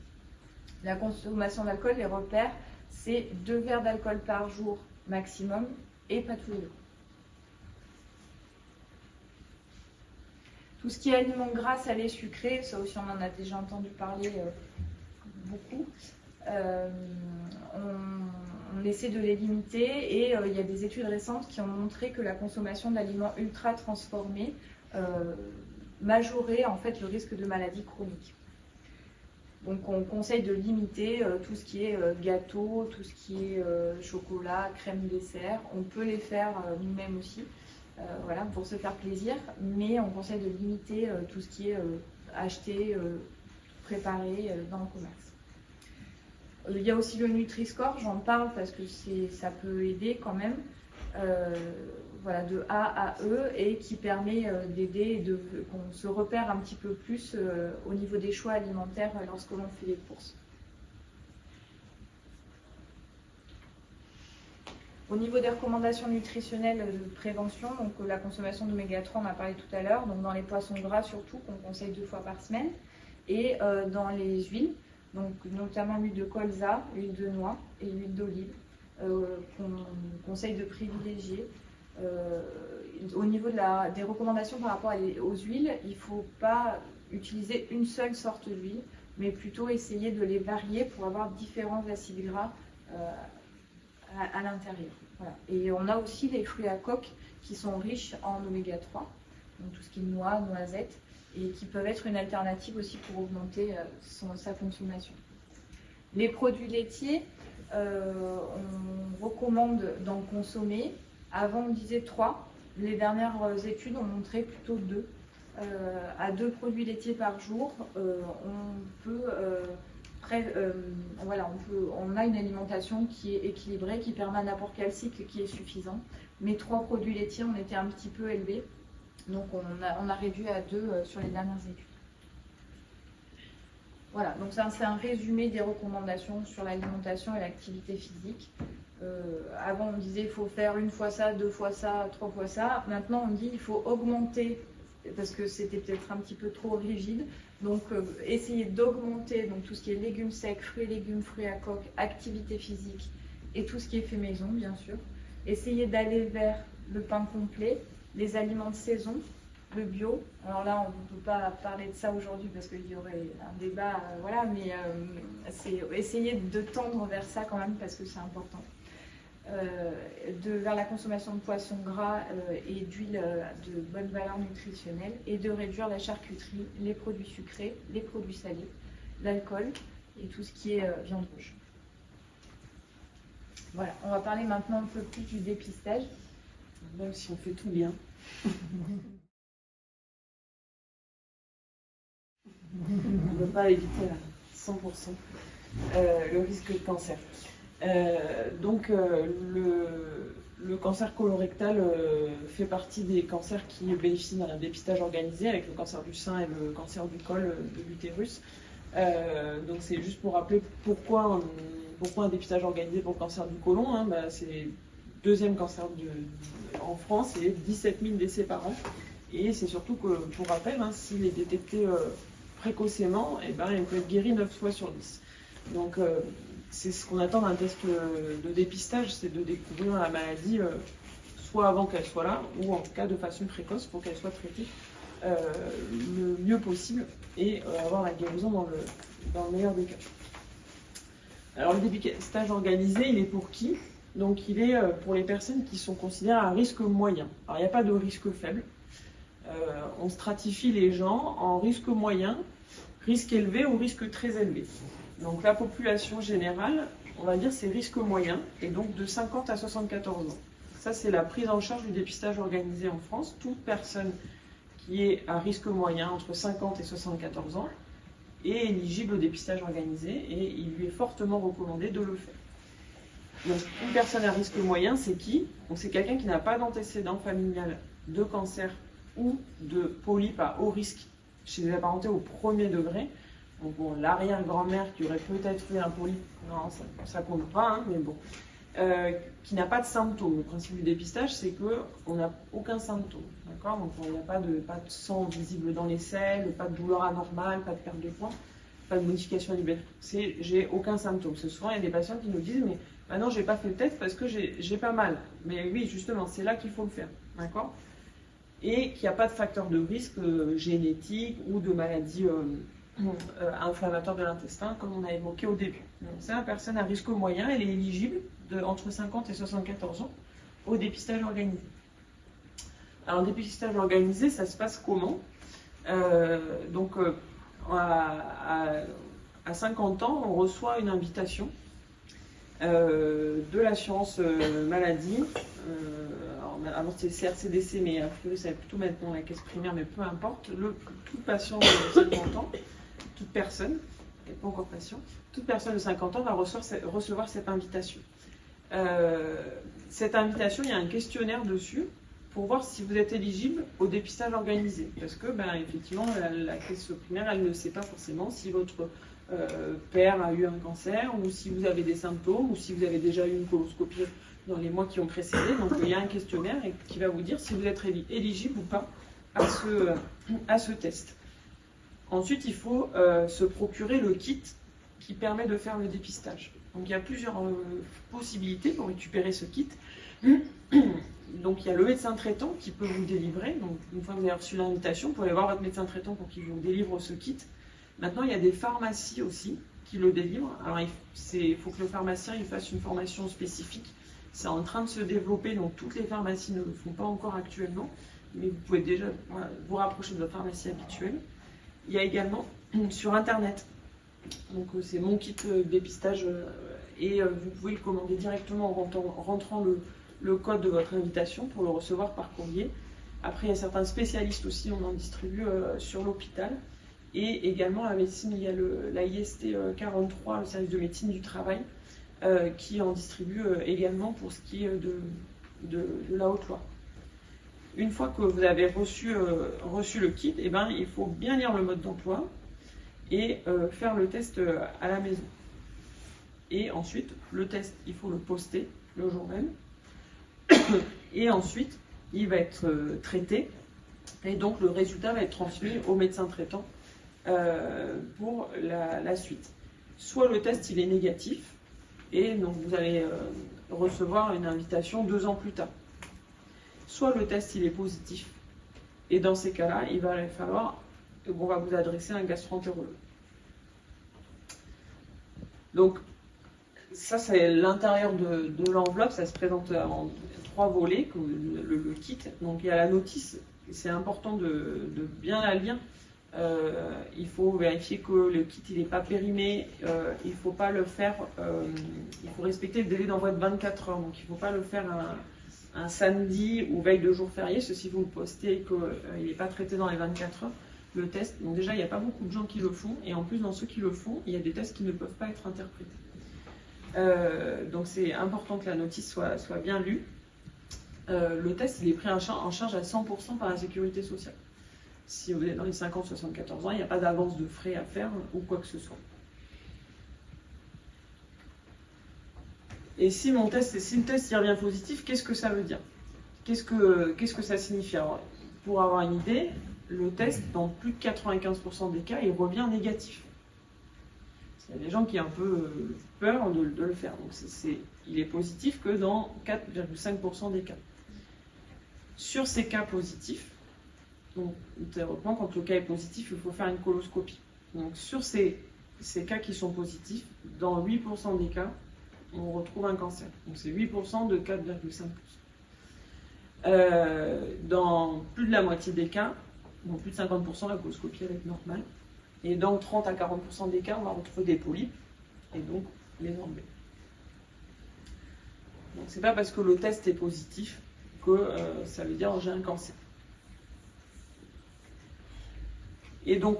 La consommation d'alcool, les repères, c'est 2 verres d'alcool par jour maximum et pas tous les jours. Tout ce qui est aliments gras, salés, sucrés, ça aussi on en a déjà entendu parler beaucoup. On on essaie de les limiter et il y a des études récentes qui ont montré que la consommation d'aliments ultra transformés majorait en fait le risque de maladies chroniques. Donc on conseille de limiter tout ce qui est gâteau, tout ce qui est chocolat, crème dessert. On peut les faire nous-mêmes aussi, voilà, pour se faire plaisir, mais on conseille de limiter tout ce qui est acheté, préparé dans le commerce. Il y a aussi le Nutri-Score, j'en parle parce que ça peut aider quand même. Voilà, de A à E et qui permet d'aider qu'on se repère un petit peu plus au niveau des choix alimentaires lorsque l'on fait les courses. Au niveau des recommandations nutritionnelles de prévention, donc la consommation d'oméga 3, on a parlé tout à l'heure, donc dans les poissons gras surtout, qu'on conseille 2 fois par semaine, et dans les huiles, donc notamment l'huile de colza, l'huile de noix et l'huile d'olive, qu'on conseille de privilégier. Au niveau des recommandations par rapport aux huiles, il ne faut pas utiliser une seule sorte d'huile, mais plutôt essayer de les varier pour avoir différents acides gras à l'intérieur. Voilà. Et on a aussi les fruits à coque qui sont riches en oméga 3, donc tout ce qui est noix, noisettes, et qui peuvent être une alternative aussi pour augmenter sa consommation. Les produits laitiers, on recommande d'en consommer. Avant, on disait 3. Les dernières études ont montré plutôt 2. À 2 produits laitiers par jour, on a une alimentation qui est équilibrée, qui permet un apport calcique qui est suffisant. Mais 3 produits laitiers, on était un petit peu élevés. Donc on a réduit à 2 sur les dernières études. Voilà, donc ça c'est un résumé des recommandations sur l'alimentation et l'activité physique. Avant on disait il faut faire 1 fois ça, 2 fois ça, 3 fois ça. Maintenant on dit il faut augmenter, parce que c'était peut-être un petit peu trop rigide. Donc essayer d'augmenter donc tout ce qui est légumes secs, fruits et légumes, fruits à coque, activité physique et tout ce qui est fait maison bien sûr. Essayer d'aller vers le pain complet, les aliments de saison, le bio. Alors là, on ne peut pas parler de ça aujourd'hui parce qu'il y aurait un débat, voilà, mais c'est essayer de tendre vers ça quand même parce que c'est important. Vers la consommation de poissons gras et d'huile de bonne valeur nutritionnelle et de réduire la charcuterie, les produits sucrés, les produits salés, l'alcool et tout ce qui est viande rouge. Voilà, on va parler maintenant un peu plus du dépistage. Même si on fait tout bien. On ne peut pas éviter à 100% le risque de cancer. Le cancer colorectal fait partie des cancers qui bénéficient d'un dépistage organisé avec le cancer du sein et le cancer du col de l'utérus. Donc c'est juste pour rappeler pourquoi un dépistage organisé pour le cancer du côlon. C'est le 2e cancer en France et 17 000 décès par an. Et c'est surtout que, pour rappel, s'il est détecté précocement, il peut être guéri 9 fois sur 10. Donc c'est ce qu'on attend d'un test de dépistage, c'est de découvrir la maladie soit avant qu'elle soit là, ou en tout cas de façon précoce pour qu'elle soit traitée le mieux possible et avoir la guérison dans le meilleur des cas. Alors le dépistage organisé, il est pour qui? Donc il est pour les personnes qui sont considérées à risque moyen. Alors il n'y a pas de risque faible. On stratifie les gens en risque moyen, risque élevé ou risque très élevé. Donc la population générale, on va dire c'est risque moyen, et donc de 50 à 74 ans. Ça c'est la prise en charge du dépistage organisé en France. Toute personne qui est à risque moyen entre 50 et 74 ans est éligible au dépistage organisé et il lui est fortement recommandé de le faire. Donc une personne à risque moyen, c'est qui? C'est quelqu'un qui n'a pas d'antécédent familial de cancer ou de polype à haut risque chez les apparentés au 1er degré. Donc bon, l'arrière-grand-mère qui aurait peut-être fait un polype, non, ça compte pas, mais bon. Qui n'a pas de symptômes. Le principe du dépistage, c'est qu'on n'a aucun symptôme. D'accord? Donc il n'y a pas de sang visible dans les selles, pas de douleur anormale, pas de perte de poids, pas de modification alimentaire. J'ai aucun symptôme. Souvent, il y a des patients qui nous disent, mais maintenant, j'ai pas fait le test parce que j'ai pas mal. Mais oui, justement, c'est là qu'il faut le faire. D'accord? Et qu'il n'y a pas de facteur de risque génétique ou de maladie inflammatoire de l'intestin, comme on a évoqué au début. Donc, c'est une personne à risque moyen, elle est éligible entre 50 et 74 ans au dépistage organisé. Alors, le dépistage organisé, ça se passe comment? À 50 ans, on reçoit une invitation de l'assurance maladie. Alors c'est CRCDC, mais a priori ça va plutôt maintenant la caisse primaire, mais peu importe. Tout patient de 50 ans, toute personne, et pas encore patient, toute personne de 50 ans va recevoir cette invitation. Cette invitation, il y a un questionnaire dessus pour voir si vous êtes éligible au dépistage organisé. Parce que, effectivement, la caisse primaire, elle ne sait pas forcément si votre père a eu un cancer, ou si vous avez des symptômes, ou si vous avez déjà eu une coloscopie dans les mois qui ont précédé. Donc il y a un questionnaire qui va vous dire si vous êtes éligible ou pas à ce test. Ensuite, il faut se procurer le kit qui permet de faire le dépistage. Donc il y a plusieurs possibilités pour récupérer ce kit. Donc il y a le médecin traitant qui peut vous le délivrer. Donc une fois que vous avez reçu l'invitation, vous pouvez aller voir votre médecin traitant pour qu'il vous délivre ce kit. Maintenant, il y a des pharmacies aussi qui le délivrent. Alors il faut que le pharmacien il fasse une formation spécifique. C'est en train de se développer, donc toutes les pharmacies ne le font pas encore actuellement, mais vous pouvez déjà vous rapprocher de votre pharmacie habituelle. Il y a également sur Internet, donc c'est mon kit dépistage, et vous pouvez le commander directement en rentrant le code de votre invitation pour le recevoir par courrier. Après, il y a certains spécialistes aussi, on en distribue sur l'hôpital. Et également, la médecine, il y a l'AIST 43, le service de médecine du travail, qui en distribue également pour ce qui est de la Haute-Loire. Une fois que vous avez reçu le kit, il faut bien lire le mode d'emploi et faire le test à la maison. Et ensuite, le test, il faut le poster le jour même. Et ensuite, il va être traité. Et donc, le résultat va être transmis au médecin traitant pour la suite. Soit le test, il est négatif, et donc vous allez recevoir une invitation 2 ans plus tard. Soit le test, il est positif, et dans ces cas-là, il va falloir, on va vous adresser un gastro-entérologue. Donc, ça, c'est l'intérieur de l'enveloppe, ça se présente en 3 volets, le kit. Donc, il y a la notice, c'est important de bien la lire. Il faut vérifier que le kit il n'est pas périmé, il ne faut pas le faire, il faut respecter le délai d'envoi de 24 heures, donc il ne faut pas le faire un samedi ou veille de jour férié, si vous le postez et qu'il n'est pas traité dans les 24 heures, le test. Donc déjà il n'y a pas beaucoup de gens qui le font, et en plus dans ceux qui le font, il y a des tests qui ne peuvent pas être interprétés. Donc c'est important que la notice soit bien lue. Le test il est pris en charge à 100% par la sécurité sociale. Si vous êtes dans les 50-74 ans, il n'y a pas d'avance de frais à faire ou quoi que ce soit. Et si le test il revient positif, qu'est-ce que ça veut dire? Qu'est-ce que ça signifie? Alors, pour avoir une idée, le test, dans plus de 95% des cas, il revient négatif. Il y a des gens qui ont un peu peur de le faire. Donc il est positif que dans 4,5% des cas. Sur ces cas positifs, donc, théoriquement, quand le cas est positif, il faut faire une coloscopie. Donc, sur ces cas qui sont positifs, dans 8% des cas, on retrouve un cancer. Donc, c'est 8% de 4,5%. Dans plus de la moitié des cas, donc plus de 50%, la coloscopie va être normale. Et dans 30 à 40% des cas, on va retrouver des polypes et donc les enlever. Donc, c'est pas parce que le test est positif que ça veut dire j'ai un cancer. Et donc,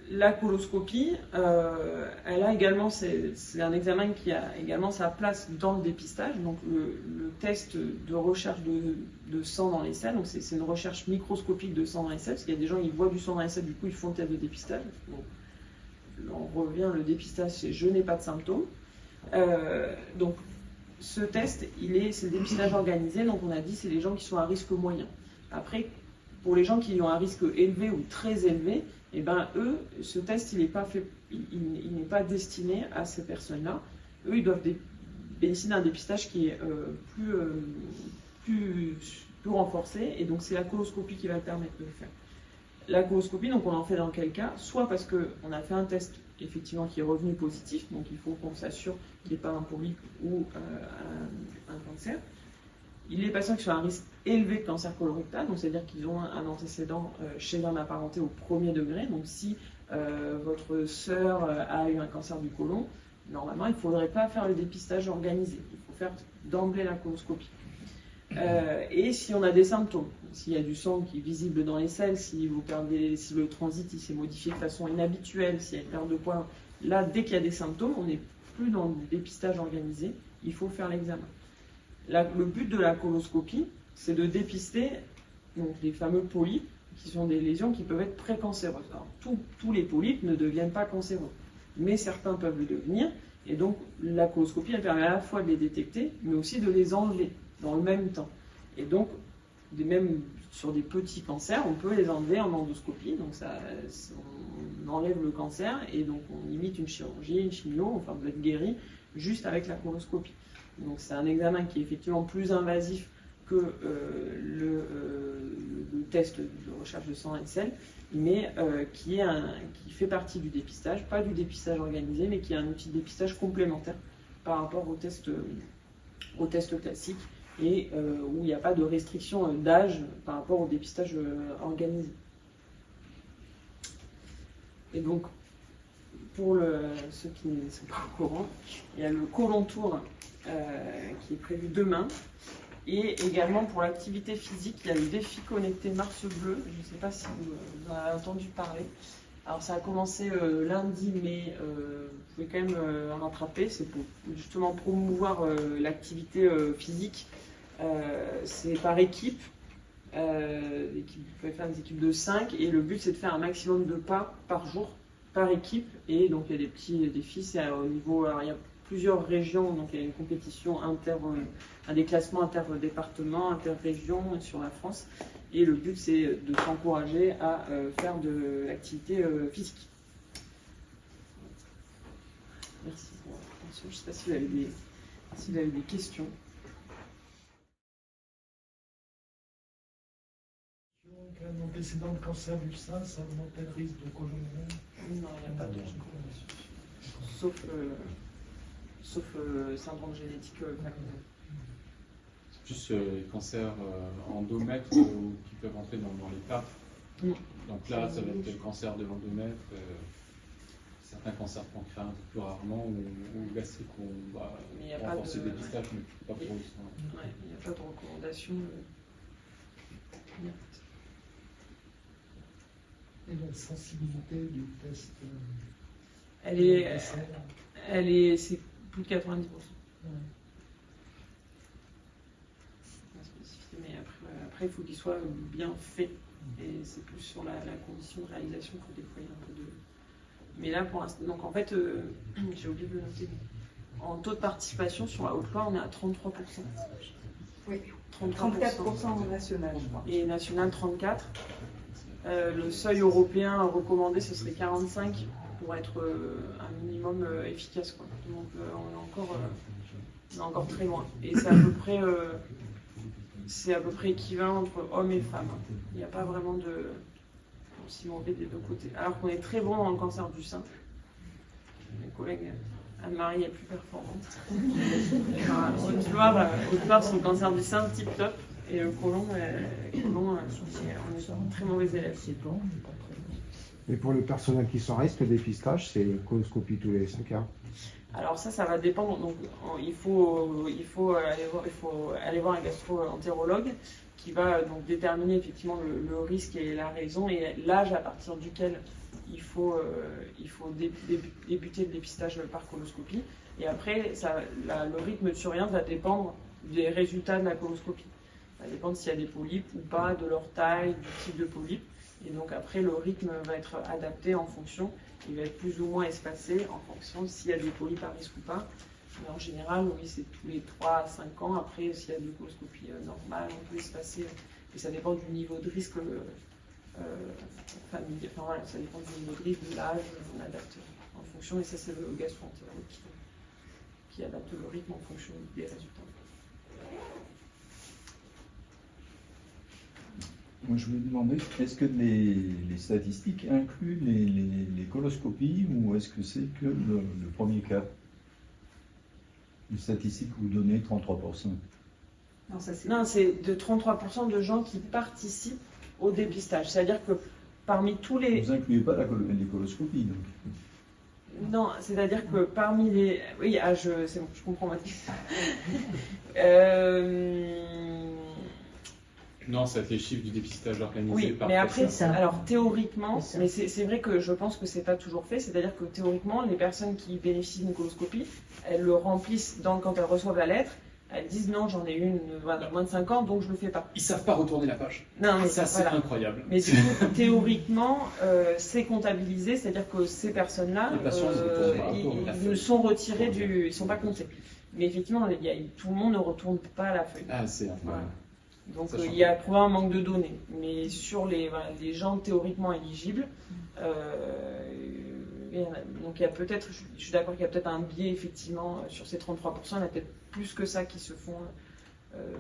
la coloscopie, elle a également, c'est un examen qui a également sa place dans le dépistage. Donc, le test de recherche de sang dans les selles, donc c'est une recherche microscopique de sang dans les selles, parce qu'il y a des gens qui voient du sang dans les selles, du coup, ils font le test de dépistage. Donc, on revient, le dépistage, c'est je n'ai pas de symptômes. Donc, ce test, c'est le dépistage organisé, donc on a dit c'est les gens qui sont à risque moyen. Après, pour les gens qui ont un risque élevé ou très élevé, eux, ce test, il n'est pas destiné à ces personnes-là. Eux, ils doivent bénéficier d'un dépistage qui est plus renforcé, et donc c'est la coloscopie qui va le permettre de le faire. La coloscopie, donc on en fait dans quel cas? Soit parce qu'on a fait un test effectivement qui est revenu positif, donc il faut qu'on s'assure qu'il n'y ait pas un polype ou un cancer. Il y a des patients qui ont un risque élevé de cancer colorectal, donc c'est-à-dire qu'ils ont un antécédent chez un apparenté au premier degré. Donc si votre sœur a eu un cancer du côlon, normalement il ne faudrait pas faire le dépistage organisé, il faut faire d'emblée la coloscopie. Et si on a des symptômes, s'il y a du sang qui est visible dans les selles, si le transit s'est modifié de façon inhabituelle, s'il y a une perte de poids, là dès qu'il y a des symptômes, on n'est plus dans le dépistage organisé, il faut faire l'examen. Le but de la coloscopie, c'est de dépister donc, les fameux polypes, qui sont des lésions qui peuvent être précancéreuses. Alors, tous les polypes ne deviennent pas cancéreux, mais certains peuvent le devenir, et donc la coloscopie, elle permet à la fois de les détecter, mais aussi de les enlever dans le même temps. Et donc, même sur des petits cancers, on peut les enlever en endoscopie, donc on enlève le cancer, et donc on limite une chirurgie, une chimio, enfin vous êtes guéri, juste avec la coloscopie. Donc c'est un examen qui est effectivement plus invasif que le test de recherche de sang et de sel, mais qui fait partie du dépistage, pas du dépistage organisé, mais qui est un outil de dépistage complémentaire par rapport au test classique et où il n'y a pas de restriction d'âge par rapport au dépistage organisé. Et donc, pour ceux qui ne sont pas au courant, il y a le Colon Tour qui est prévu demain. Et également pour l'activité physique, il y a le défi connecté Mars Bleu. Je ne sais pas si vous en avez entendu parler. Alors ça a commencé lundi, mais vous pouvez quand même rattraper. C'est pour justement promouvoir l'activité physique. C'est par équipe. Vous pouvez faire des équipes de 5 et le but c'est de faire un maximum de pas par jour par équipe. Et donc il y a des petits défis. C'est au niveau, alors, il y a plusieurs régions, donc il y a une compétition des classements inter-départements, inter-régions sur la France. Et le but, c'est de s'encourager à faire de l'activité physique. Merci pour votre attention. Je ne sais pas si vous avez des questions. Un antécédent de cancer du sein, ça augmentait le risque de côlon? Non, il n'y a pas de sauf syndrome génétique. C'est plus les cancers endomètres qui peuvent entrer dans les PAF. Donc là, ça va être le cancer de l'endomètre, certains cancers pancréatiques un peu plus rarement, ou gastriques, on va renforcer le dépistage, mais pas pour le soin. Il n'y a pas de recommandation. Et la sensibilité du test c'est plus de 90%. Mais après, il faut qu'il soit bien fait. Et c'est plus sur la condition de réalisation qu'il faut déployer un peu de. Mais là, pour l'instant, donc en fait, j'ai oublié de le noter. En taux de participation sur la Haute-Loire, on est à 33%. Oui, 34% national, je crois. Et national 34%. Le seuil européen recommandé, ce serait 45% pour être un minimum efficace, quoi. Donc on est encore très loin. Et c'est à peu près équivalent entre hommes et femmes. Il n'y a pas vraiment de si mauvais des deux côtés. Alors qu'on est très bon dans le cancer du sein. Mes collègues Anne-Marie est plus performante. Haute-Loire sur le cancer du sein, tip top. Et le côlon, on est très mauvais élèves. C'est bon, mais pas très bon. Et pour le personnel qui sont risque, le dépistage, c'est coloscopie tous les 5 heures. Alors ça va dépendre. Donc il faut aller voir un gastro-entérologue qui va donc déterminer effectivement le risque et la raison et l'âge à partir duquel il faut débuter le dépistage par coloscopie. Et après, le rythme de surveillance va dépendre des résultats de la coloscopie. Ça dépend s'il y a des polypes ou pas, de leur taille, du type de polype. Et donc après, le rythme va être adapté en fonction. Il va être plus ou moins espacé en fonction s'il y a des polypes à risque ou pas. Mais en général, oui, c'est tous les 3 à 5 ans. Après, s'il y a une coloscopie normale, on peut espacer. Et ça dépend du niveau de risque familial. Enfin voilà, ça dépend du niveau de risque, de l'âge. On adapte en fonction. Et ça, c'est le gastro-entérologue qui adapte le rythme en fonction des résultats. Moi, je me demandais, est-ce que les statistiques incluent les coloscopies ou est-ce que c'est que le premier cas? Les statistiques vous donnez 33%. Non, ça c'est. Non, c'est de 33% de gens qui participent au dépistage. C'est-à-dire que parmi tous les... Vous incluez pas les coloscopies, donc. Non, c'est-à-dire que parmi les... Oui, c'est bon, je comprends ma question. Non, c'est les chiffres du dépistage organisé Oui, par mais après, personne. alors théoriquement, C'est ça. mais c'est vrai que je pense que c'est pas toujours fait, c'est-à-dire que théoriquement, les personnes qui bénéficient d'une coloscopie, elles le remplissent quand elles reçoivent la lettre, elles disent non, j'en ai une voilà, moins de 5 ans, donc je le fais pas. Ils savent pas retourner la page. Non, mais Ça, c'est voilà. incroyable. Mais du coup, théoriquement, c'est comptabilisé, c'est-à-dire que ces personnes-là, Les patients, ils retournent pas, ils ne sont retirés ils sont pas comptés. Mais effectivement, tout le monde ne retourne pas à la feuille. Ah, c'est incroyable. Donc Ça il change. y a probablement un manque de données. Mais sur les gens théoriquement éligibles, donc il y a peut-être, je suis d'accord qu'il y a peut-être un biais effectivement sur ces 33%, il y en a peut-être plus que ça qui se font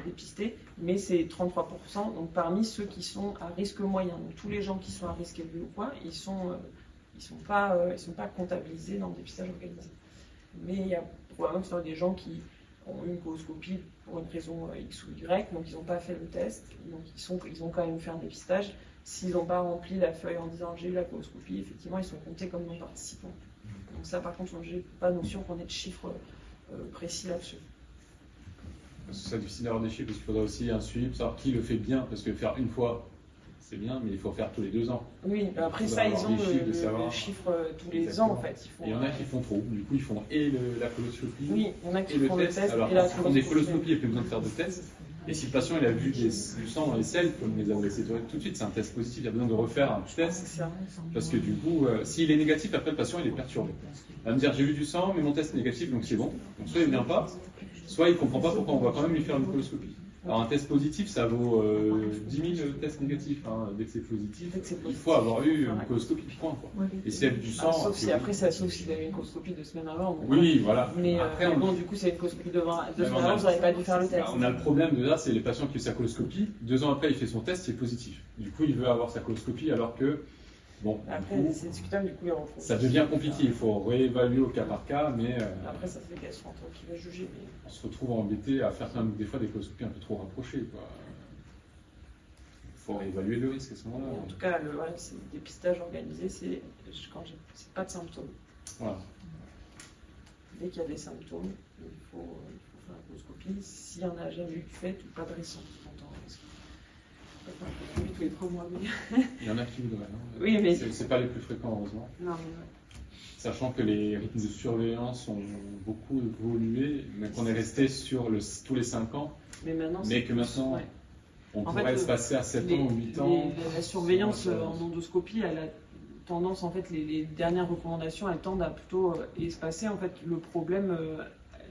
dépister, mais c'est 33%, donc parmi ceux qui sont à risque moyen. Donc tous les gens qui sont à risque élevé ou quoi, ils sont pas comptabilisés dans le dépistage organisé. Mais il y a probablement des gens qui ont eu une coloscopie pour une raison X ou Y, donc ils n'ont pas fait le test, donc ils ont quand même fait un dépistage. S'ils n'ont pas rempli la feuille en disant j'ai eu la coloscopie, effectivement ils sont comptés comme non participants. Donc ça par contre, j'ai pas notion qu'on ait de chiffres précis là-dessus. C'est difficile d'avoir des chiffres parce qu'il faudra aussi un suivi, savoir qui le fait bien, parce que faire une fois, c'est bien, mais il faut faire tous les 2 ans. Oui, mais après Il ça, faudra ils avoir ont des chiffres, de le savoir. chiffre tous les Exactement. ans en fait. Et il y en a qui font trop, du coup ils font la coloscopie Oui, il y en a et qui le font test. le test Alors et la quand ils font des coloscopie. coloscopies, il n'y a plus besoin de faire de test. Et si le patient il a vu du sang dans les selles, comme les adresser tout de suite, c'est un test positif, il y a besoin de refaire un test. C'est ça. Parce que du coup, s'il est négatif, après le patient il est perturbé. Il va me dire j'ai vu du sang, mais mon test est négatif, donc c'est bon. Donc soit il ne vient pas, soit il ne comprend pas pourquoi on va quand même lui faire une coloscopie. Alors un test positif, ça vaut 10 000 tests négatifs. Hein. Dès que c'est positif, il faut avoir eu une coloscopie, point. Quoi. Et s'il y a du sang... Sauf si après ça, sauf s'il a eu une coloscopie 2 semaines avant. Donc, Oui, voilà. Mais Après, mais bon, du coup, c'est une coloscopie de 2 semaines avant, vous n'aurez pas dû faire le test. On a le problème de là, c'est les patients qui font sa coloscopie. 2 ans après, il fait son test, c'est positif. Du coup, il veut avoir sa coloscopie alors que, bon, Après, du coup, c'est discutable, du coup, il retrouve. ça devient compliqué. Il faut réévaluer au cas par cas, mais Après, ça fait qu'elles sont entre qui va juger. Mais... on se retrouve embêté à faire quand même des fois des coloscopies un peu trop rapprochées. Quoi. Il faut réévaluer le risque à ce moment-là. En tout cas, c'est le dépistage organisé, c'est pas de symptômes. Voilà. Dès qu'il y a des symptômes, il faut faire une coloscopie. S'il n'y en a jamais eu de fait, ou pas de récent. Tous les 3 mois, mais... Il y en a qui voudraient. Hein. Oui, mais... C'est pas les plus fréquents, heureusement. Non, mais ouais. Sachant que les rythmes de surveillance ont beaucoup évolué, mais qu'on est resté sur tous les 5 ans, Mais maintenant, mais que maintenant, ouais. on En pourrait fait, se passer à 7 ans ou 8 ans. La surveillance en endoscopie, elle a tendance, en fait, les dernières recommandations, elles tendent à plutôt espacer. En fait, le problème,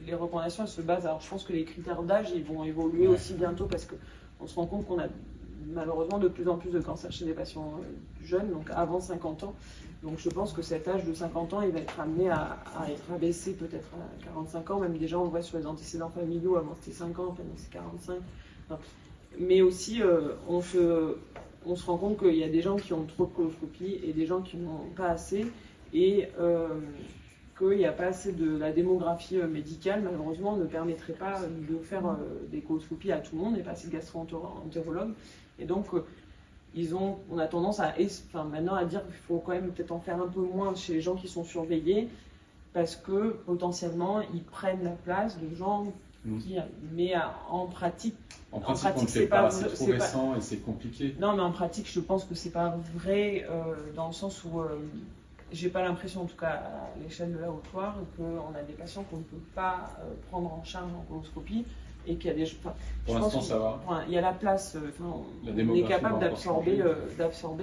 les recommandations, elles se basent. Alors, je pense que les critères d'âge, ils vont évoluer aussi bientôt parce qu'on se rend compte qu'on a malheureusement de plus en plus de cancers chez des patients jeunes, donc avant 50 ans. Donc, je pense que cet âge de 50 ans, il va être amené à être abaissé peut-être à 45 ans. Même déjà, on le voit sur les antécédents familiaux, avant c'était 5 ans, maintenant c'est 45. Enfin, mais aussi, on se rend compte qu'il y a des gens qui ont trop de coloscopies et des gens qui n'ont pas assez, et qu'il n'y a pas assez de la démographie médicale, malheureusement, ne permettrait pas de faire des coloscopies à tout le monde, et pas assez de gastro-entérologues. Et donc, on a tendance maintenant à dire qu'il faut quand même peut-être en faire un peu moins chez les gens qui sont surveillés, parce que potentiellement, ils prennent la place de gens qui... Mais en pratique, on ne le fait pas, c'est trop c'est récent et c'est compliqué. Non, mais en pratique, je pense que c'est pas vrai, dans le sens où j'ai pas l'impression, en tout cas à l'échelle de la Haute-Loire, qu'on a des patients qu'on ne peut pas prendre en charge en coloscopie, et qu'il y a des... Pour l'instant, ça va. Il y a la place, on est capable d'absorber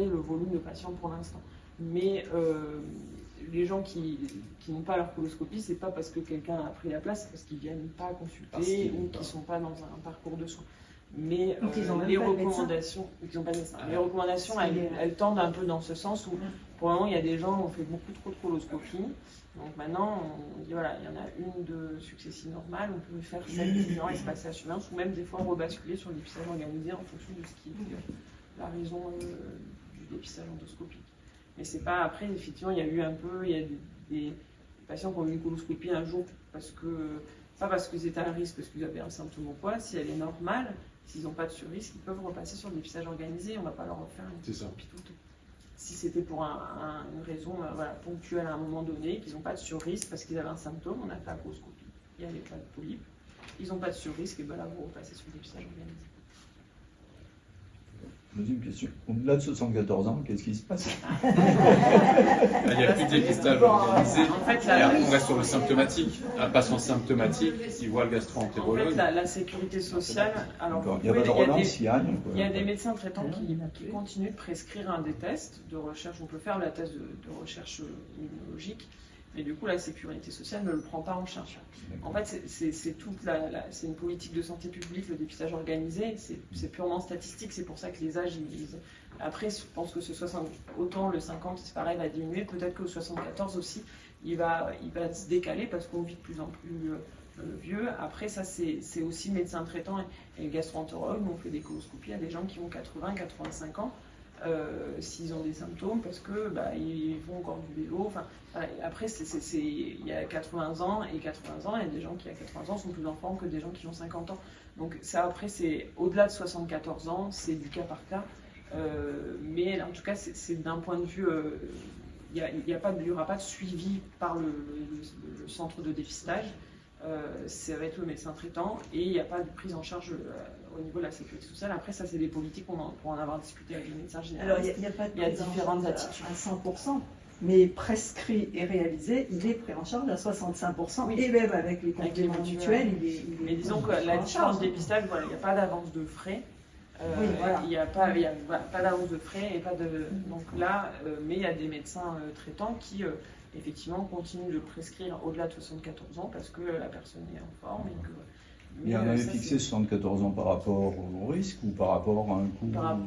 le volume de patients pour l'instant. Mais les gens qui n'ont pas leur coloscopie, c'est pas parce que quelqu'un a pris la place, c'est parce qu'ils viennent pas consulter ou qu'ils sont pas dans un parcours de soins. Mais les recommandations, les recommandations, elles tendent un peu dans ce sens où, pour le moment, il y a des gens qui ont fait beaucoup trop de coloscopies. Donc maintenant, on dit voilà, il y en a une de successive normale, on peut faire celle 10 ans espacée à surveillance, ou même des fois rebasculer sur le dépistage organisé en fonction de ce qui est la raison du dépistage endoscopique. Mais c'est pas, après, effectivement, il y a eu un peu, il y a des patients qui ont eu une coloscopie un jour, parce que, pas parce que c'était un risque, parce qu'ils avaient un symptôme au poids, si elle est normale, s'ils n'ont pas de surrisque, ils peuvent repasser sur le dépistage organisé, on ne va pas leur refaire une coloscopie tout le temps. Si c'était pour une raison voilà, ponctuelle à un moment donné, qu'ils n'ont pas de surrisque parce qu'ils avaient un symptôme, on a fait la coloscopie, il n'y avait pas de polype, ils n'ont pas de surrisque, et bien là, vous repassez sur le dépistage organisé. Deuxième question. Au-delà de 74 ans, qu'est-ce qui se passe? Il n'y a plus de dépistage organisé. En fait, Et on reste sur le symptomatique. Un patient symptomatique, il voit le En gastro-entérologue. fait, la sécurité sociale, alors Il n'y a pas de relance, il y a rien. il y a des médecins traitants qui continuent de prescrire des tests de recherche. On peut faire la thèse de recherche immunologique, mais du coup, la sécurité sociale ne le prend pas en charge. En fait, c'est une politique de santé publique, le dépistage organisé, c'est purement statistique. C'est pour ça que les âges, après, je pense que autant le 50, c'est pareil, va diminuer. Peut-être que le 74 aussi, il va se décaler parce qu'on vit de plus en plus vieux. Après, ça, c'est aussi médecin traitant et gastro-entérologue. On fait des coloscopies à des gens qui ont 80, 85 ans. S'ils ont des symptômes, parce que ils font encore du vélo. Enfin, après, il y a 80 ans et 80 ans, il y a des gens qui à 80 ans sont plus en forme que des gens qui ont 50 ans. Donc ça, après, c'est au-delà de 74 ans, c'est du cas par cas. Mais en tout cas, c'est d'un point de vue, il n'y aura pas de suivi par le centre de dépistage. Ça va être le médecin traitant et il n'y a pas de prise en charge au niveau de la sécurité sociale. Après, ça, c'est des politiques pour en avoir discuté avec les médecins généralistes. Alors, il n'y a pas de Il y a prise en différentes charge attitudes. à 100%, mais prescrit et réalisé, il est pris en charge à 65%, Oui. et même avec les Avec les compléments mutuelles. mutuels, il est Mais disons que pris la en différence charge. de dépistage, voilà, il n'y a pas d'avance de frais. Oui, voilà. Il n'y a pas d'avance de frais et pas de. Donc là, mais il y a des médecins traitants qui effectivement continuent de prescrire au-delà de 74 ans parce que la personne est en forme et que. Mais on avait ça, fixé 74 ans par rapport au risque ou par rapport à un coût par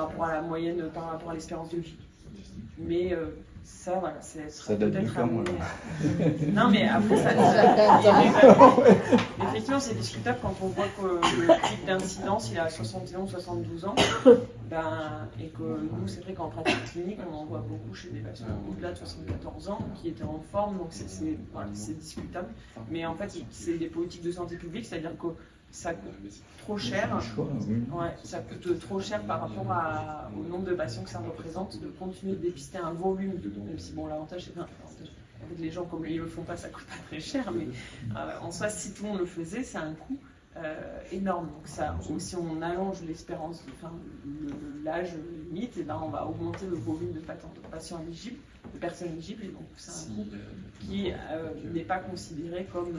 rapport à la moyenne, par rapport à l'espérance de vie. Mais ça, voilà, Ça date du peut-être camp, amené. voilà. Non, mais après, effectivement, c'est discutable quand on voit que le pic d'incidence, il est à 71, 72 ans. Et que nous, c'est vrai qu'en pratique clinique, on en voit beaucoup chez des patients au-delà de 74 ans qui étaient en forme, donc c'est discutable. Mais en fait, c'est des politiques de santé publique, c'est-à-dire que ça coûte trop cher. Ouais, ça coûte trop cher par rapport au nombre de patients que ça représente de continuer de dépister un volume, même si bon, l'avantage c'est les gens comme ils le font pas, ça coûte pas très cher, mais en soi, si tout le monde le faisait, c'est un coût énorme. Donc ça, si on allonge l'espérance, l'âge limite, et ben on va augmenter le volume de patients éligibles, de personnes éligibles, et donc c'est un coût qui n'est pas considéré comme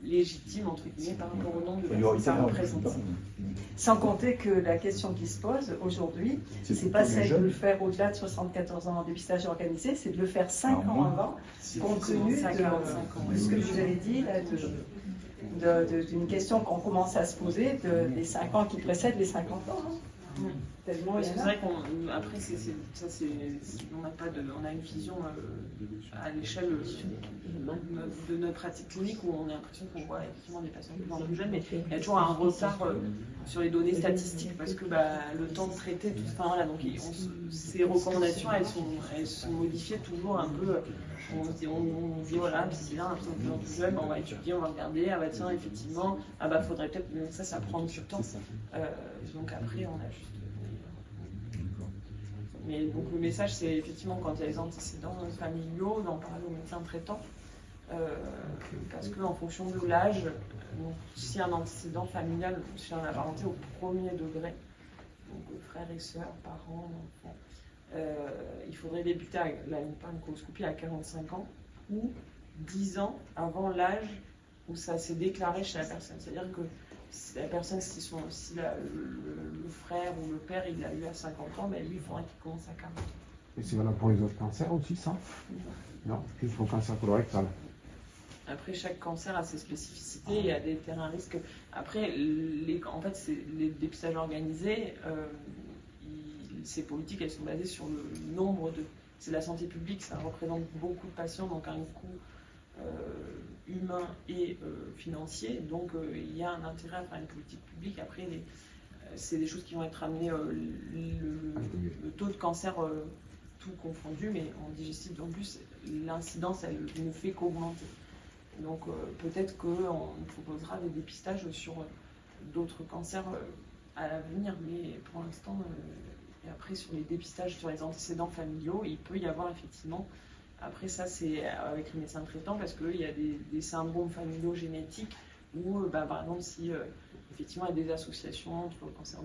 légitime entre guillemets par rapport au nombre de personnes que ça représente. Sans compter que la question qui se pose aujourd'hui, c'est pas celle de le faire au-delà de 74 ans en dépistage organisé, c'est de le faire 5 ans avant, compte tenu de ce que vous avez dit là, d'une question qu'on commence à se poser des 5 ans qui précèdent les 50 ans. Tellement c'est vrai qu'après, on a une vision à l'échelle de notre pratique clinique où on a l'impression qu'on voit effectivement des patients plus jeunes, mais il y a toujours un retard sur les données statistiques parce que le temps de traiter, tout ça, voilà, donc ces recommandations, elles sont modifiées toujours un peu. On dit voilà, c'est bien, un peu plus jeune, on va étudier, on va regarder, ah bah tiens, effectivement, faudrait peut-être, ça prend du temps. Donc après, on a juste. Mais donc le message, c'est effectivement quand il y a les antécédents familiaux, d'en parler au médecin traitant, parce qu'en fonction de l'âge, si un antécédent familial chez un apparenté au premier degré, donc frères et sœurs, parents, enfants, il faudrait débuter une coloscopie à 45 ans ou 10 ans avant l'âge où ça s'est déclaré chez la personne. C'est-à-dire que la personne, si le frère ou le père il l'a eu à 50 ans, lui il faudrait qu'il commence à 40 ans. Et c'est valable pour les autres cancers aussi, ça? Non, juste pour le cancer colorectal. Après, chaque cancer a ses spécificités, il y a des terrains à risque. Après, en fait, les dépistages organisés, ces politiques, elles sont basées sur le nombre de... C'est la santé publique, ça représente beaucoup de patients, donc un coût humain et financier. Donc, il y a un intérêt à faire une politique publique. Après, c'est des choses qui vont être amenées, le taux de cancer, tout confondu, mais en digestif en plus, l'incidence, elle ne fait qu'augmenter. Donc peut-être qu'on proposera des dépistages sur d'autres cancers à l'avenir, mais pour l'instant, et après sur les dépistages sur les antécédents familiaux, il peut y avoir effectivement, après ça c'est avec les médecins traitants, parce qu'il y a des syndromes familiaux génétiques où par exemple si effectivement il y a des associations entre le cancer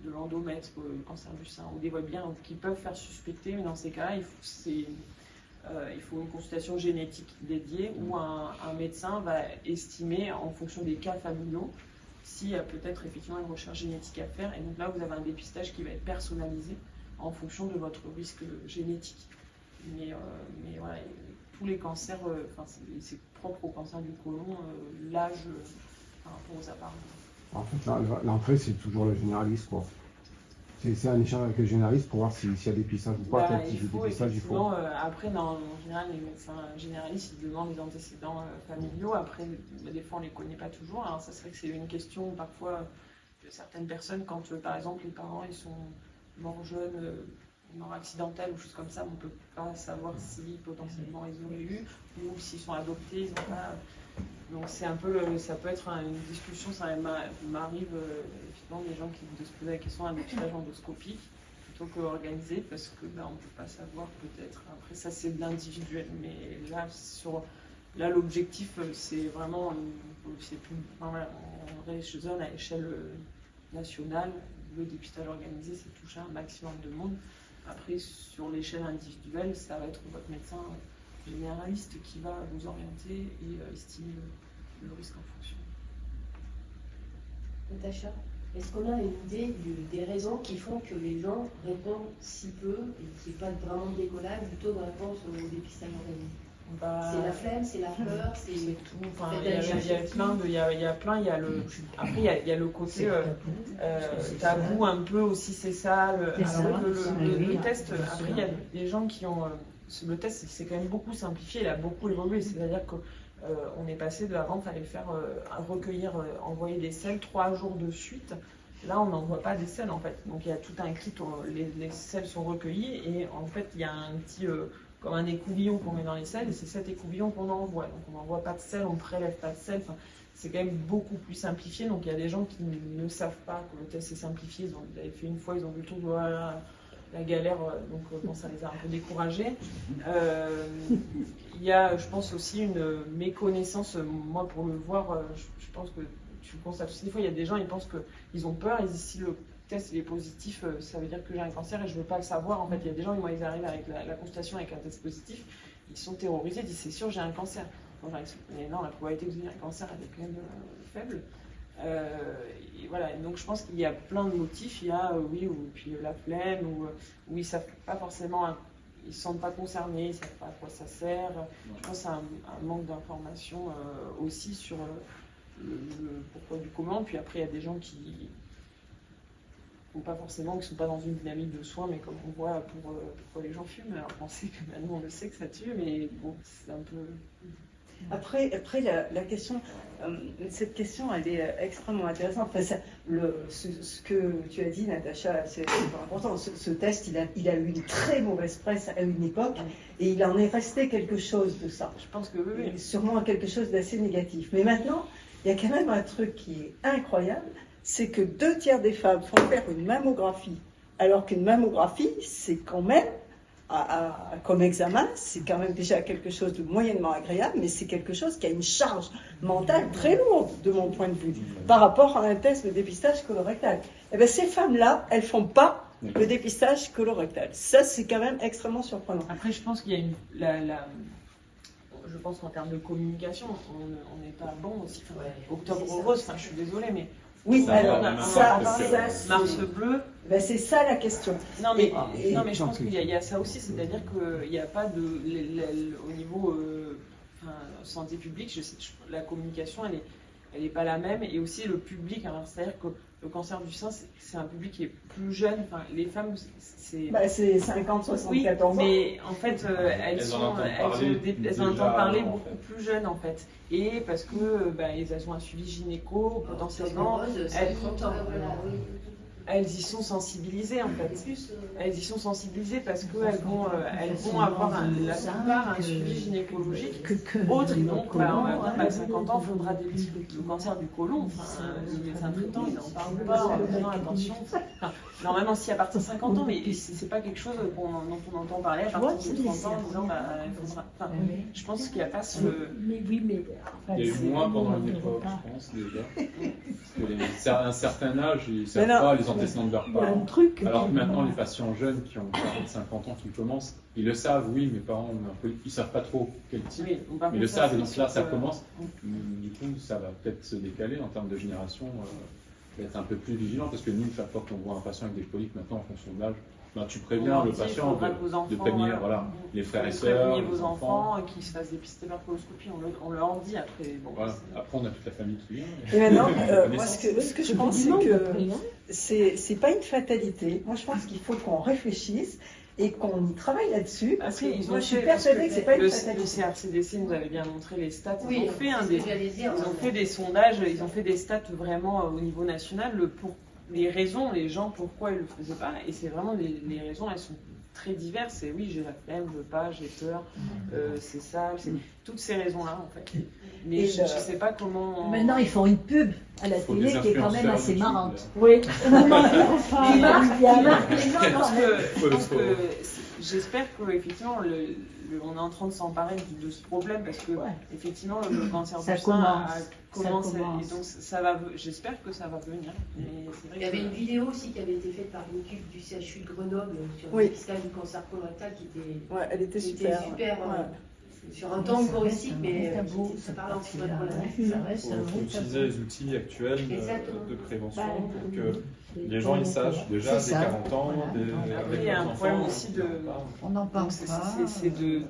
de l'endomètre, le cancer du sein ou des voies biliaires qui peuvent faire suspecter, mais dans ces cas-là, il faut une consultation génétique dédiée où un médecin va estimer en fonction des cas familiaux s'il y a peut-être effectivement une recherche génétique à faire. Et donc là, vous avez un dépistage qui va être personnalisé en fonction de votre risque génétique. Mais voilà, tous les cancers, c'est propre au cancer du côlon, l'âge par rapport aux appareils. En fait, l'entrée, c'est toujours le généraliste, quoi. C'est un échange avec le généraliste pour voir s'il y a des dépistage ou pas, quel type de dépistage il faut. Après, en général, les médecins généralistes, ils demandent les antécédents familiaux. Après, des fois, on ne les connaît pas toujours. Alors ça, c'est vrai que c'est une question, parfois, de certaines personnes, quand, par exemple, les parents, ils sont morts jeunes, mort accidentelle ou choses comme ça, on ne peut pas savoir si, potentiellement, ils auraient eu, ou s'ils sont adoptés, ils n'ont pas... Donc c'est un peu, ça peut être une discussion, ça m'arrive effectivement des gens qui se posent la question d'un dépistage endoscopique plutôt qu'organisé, parce que on ne peut pas savoir peut-être. Après ça c'est de l'individuel, mais là l'objectif c'est vraiment, c'est plus, on raisonne à l'échelle nationale, le dépistage organisé c'est toucher un maximum de monde. Après sur l'échelle individuelle, ça va être votre médecin généraliste qui va vous orienter et estimer le risque en fonction. Natacha, est-ce qu'on a une idée des raisons qui font que les gens répondent si peu et qu'il n'y ait pas vraiment de décollage du taux de réponse au dépistage organisé? C'est la flemme, c'est la peur, c'est tout. Enfin, après il y a le côté tabou un peu aussi, c'est ça. Le test. Après il y a des gens qui ont le test, c'est quand même beaucoup simplifié, il a beaucoup évolué. C'est-à-dire qu'on est passé de avant, il fallait faire recueillir, envoyer des selles 3 jours de suite. Là, on n'envoie pas des selles en fait. Donc il y a tout un cri, les selles sont recueillies et en fait il y a un petit, comme un écouvillon qu'on met dans les selles et c'est cet écouvillon qu'on envoie. Donc on n'envoie pas de selles, on ne prélève pas de selles. Enfin, c'est quand même beaucoup plus simplifié. Donc il y a des gens qui ne savent pas que le test est simplifié. Ils l'avaient fait une fois, ils ont vu le truc, voilà, la galère, donc bon, ça les a un peu découragés. Il y a, je pense, aussi une méconnaissance. Moi, pour le voir, je pense que tu le constates aussi. Des fois, il y a des gens, ils pensent qu'ils ont peur. Ils disent si le test il est positif, ça veut dire que j'ai un cancer et je ne veux pas le savoir. En fait, il y a des gens, ils arrivent avec la constatation avec un test positif, ils sont terrorisés, ils disent c'est sûr, j'ai un cancer. Mais non, la probabilité que vous ayez un cancer, elle est quand même faible. Et voilà, donc je pense qu'il y a plein de motifs. Il y a puis la flemme, où ils savent pas forcément, ils ne se sentent pas concernés, ils ne savent pas à quoi ça sert. Je pense à un manque d'information aussi sur le pourquoi du comment. Puis après, il y a des gens qui pas forcément, qui ne sont pas dans une dynamique de soins, mais comme on voit pourquoi les gens fument. Alors on sait que maintenant on le sait que ça tue, mais bon, c'est un peu... Après la question, cette question, elle est extrêmement intéressante. Enfin, ce que tu as dit, Natacha, c'est important. Ce test, il a eu une très mauvaise presse à une époque, et il en est resté quelque chose de ça. Je pense que oui. Sûrement quelque chose d'assez négatif. Mais maintenant, il y a quand même un truc qui est incroyable, c'est que 2/3 des femmes font faire une mammographie, alors qu'une mammographie, c'est quand même, comme examen, c'est quand même déjà quelque chose de moyennement agréable, mais c'est quelque chose qui a une charge mentale très lourde, de mon point de vue, par rapport à un test de dépistage colorectal. Eh bien, ces femmes-là, elles ne font pas le dépistage colorectal. Ça, c'est quand même extrêmement surprenant. Après, je pense qu'il y a je pense qu'en termes de communication, on n'est pas bon aussi. Octobre rose, je suis désolée, mais... Oui, alors ça Mars bleu. Ben c'est ça la question. Non mais je pense qu'il y a ça aussi, c'est-à-dire qu'il n'y a pas de au niveau santé publique, je sais, la communication elle n'est pas la même. Et aussi le public, c'est-à-dire que le cancer du sein, c'est un public qui est plus jeune. Enfin, les femmes, c'est... c'est 50, 74 ans. Mais en fait, elles en entendent parler beaucoup plus jeunes, en fait. Et parce que elles ont un suivi gynéco, potentiellement, elles y sont sensibilisées, en fait. Elles y sont sensibilisées parce qu'elles vont avoir la plupart un suivi gynécologique. Autre, donc, on va dire, 50 ans, il faudra le cancer du côlon. Enfin, le médecin traitant, il n'en parle pas en disant attention. Enfin, normalement, si à partir de 50 ans, mais c'est pas quelque chose dont on entend parler à partir de 30 ans en disant il faudra. Enfin, je pense qu'il n'y a pas ce. Il y a eu moins pendant une époque, je pense, déjà. Parce qu'à un certain âge, ils ne savent pas les antécédents de leurs parents. Alors que maintenant, les patients jeunes qui ont 40-50 ans, qui commencent, ils le savent, oui, mes parents, ils ne savent pas trop quel type. Oui, ils le savent, et donc là, ça commence. Du coup, ça va peut-être se décaler en termes de génération, être un peu plus vigilant, parce que nous, chaque fois qu'on voit un patient avec des polypes, maintenant, en fonction de l'âge, tu préviens le patient de prévenir les frères et sœurs, prévenir vos enfants qui se fassent dépister par coloscopie, on leur dit après. Bon, après, on a toute la famille qui vient. Et maintenant, moi, ce que je pense, c'est que c'est pas une fatalité. Moi, je pense qu'il faut qu'on réfléchisse et qu'on y travaille là-dessus. Parce que moi, je suis persuadée que c'est pas une fatalité. Le CRCDC nous avait bien montré les stats. Ils ont fait des sondages, ils ont fait des stats vraiment au niveau national pour les raisons, les gens, pourquoi ils ne le faisaient pas. Et c'est vraiment les raisons, elles sont très diverses. C'est oui, j'ai la flemme, je veux pas, j'ai peur, c'est ça, c'est toutes ces raisons-là en fait. Mais je ne sais pas comment. Maintenant, ils font une pub à la télé qui est quand même assez marrante. Oui. J'espère qu'effectivement, on est en train de s'emparer de ce problème parce que effectivement, le cancer du sein a commencé. Et donc, j'espère que ça va venir. Mais c'est vrai il y avait une vidéo aussi qui avait été faite par une équipe du CHU de Grenoble sur le dépistage du cancer colorectal qui était, elle était super. Sur un temps humoristique, mais ça parle un petit peu de problème. Il faut utiliser les outils actuels de prévention pour que les gens ils sachent déjà dès 40 ans. Après, il y a un problème aussi de. On n'en parle pas. C'est de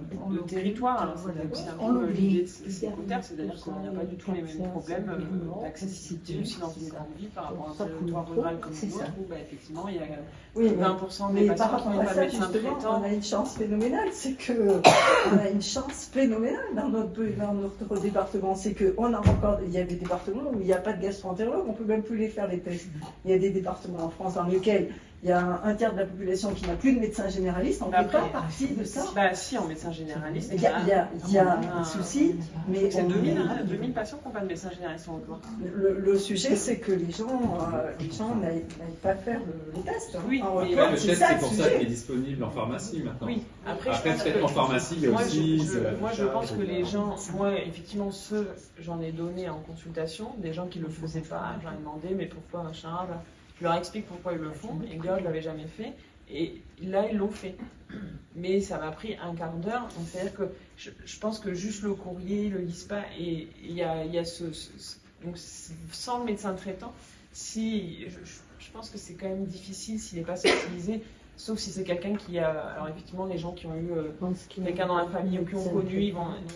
territoire. Alors, c'est aussi un peu l'idée de ces critères, c'est-à-dire qu'il n'y a pas du tout les mêmes problèmes d'accessibilité aussi dans une grande ville par rapport à un territoire rural comme le nôtre où effectivement il y a 20% des patients qui n'ont pas de médecin traitant. On a une chance phénoménale, c'est qu'on a une chance phénoménale dans notre département. C'est qu'on a encore, il y a des départements où il n'y a pas de gastro-entérologue, on ne peut même plus les faire les tests. Il y a des départements en France dans lesquels il y a un tiers de la population qui n'a plus de médecin généraliste. On ne fait pas partie de ça. Si, en médecin généraliste. Il y a des soucis, mais c'est 2000 patients qui n'ont pas de médecin généraliste en Haute-Loire. Le sujet, c'est que les gens n'aillent pas faire le test. Oui, le test, c'est pour ça qu'il est disponible en pharmacie maintenant. Oui, après en pharmacie, il y a aussi. Moi, je pense que les gens, effectivement, j'en ai donné en consultation, des gens qui ne le faisaient pas, j'en ai demandé, mais pourquoi, machin, je leur explique pourquoi ils le font, et gars, je ne l'avais jamais fait, et là, ils l'ont fait. Mais ça m'a pris un quart d'heure, c'est-à-dire que je pense que juste le courrier, le LISPA, et il y a donc sans le médecin traitant, je pense que c'est quand même difficile s'il n'est pas sensibilisé, sauf si c'est quelqu'un qui a, alors effectivement les gens qui ont eu quelqu'un dans la famille ou qui ont connu,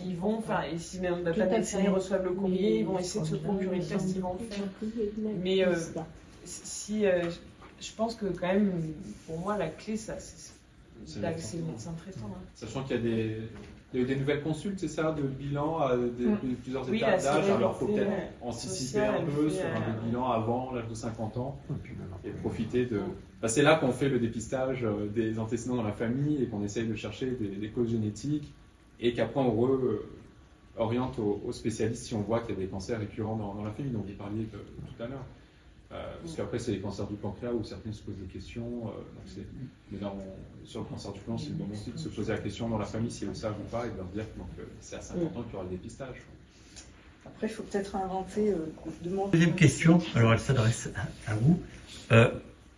ils vont faire, et si même la médecin ils reçoivent le courrier, ils vont essayer de se procurer le test, ils vont le faire. Mais je pense que quand même, pour moi, la clé, c'est le médecin traitant. Sachant qu'il y a eu des nouvelles consultes, c'est ça, de bilan à plusieurs étapes d'âge. Alors il faut peut-être anticiper un peu sur un bilan avant l'âge de 50 ans et profiter de. C'est là qu'on fait le dépistage des antécédents dans la famille et qu'on essaye de chercher des causes génétiques et qu'après on oriente aux spécialistes si on voit qu'il y a des cancers récurrents dans la famille, dont vous parliez tout à l'heure. Parce qu'après, c'est les cancers du pancréas où certains se posent des questions. Mais là, sur le cancer du côlon, c'est le moment aussi de se poser la question dans la famille s'ils le savent ou pas et de leur dire que c'est à 50 ans qu'il y aura le dépistage. Après, il faut peut-être inventer Deuxième question, alors elle s'adresse à vous.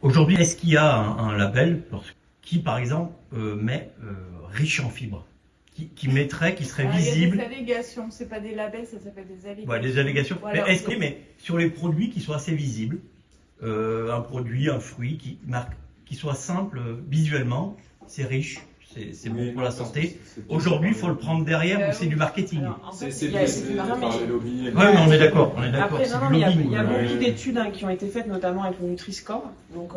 Aujourd'hui, est-ce qu'il y a un label qui, par exemple, met riche en fibres, qui mettrait, qui serait visible? Il y a des allégations, c'est pas des labels, ça s'appelle des allégations. Ouais, des allégations. Voilà. Mais sur les produits qui soient assez visibles, un produit, un fruit qui soit simple visuellement, c'est riche, c'est bon pour la santé. Aujourd'hui, il faut le prendre derrière ou c'est du marketing. C'est biaisé par les lobbies. Oui, mais on est d'accord. Après, il y a beaucoup d'études qui ont été faites, notamment avec le Nutri-Score. Donc,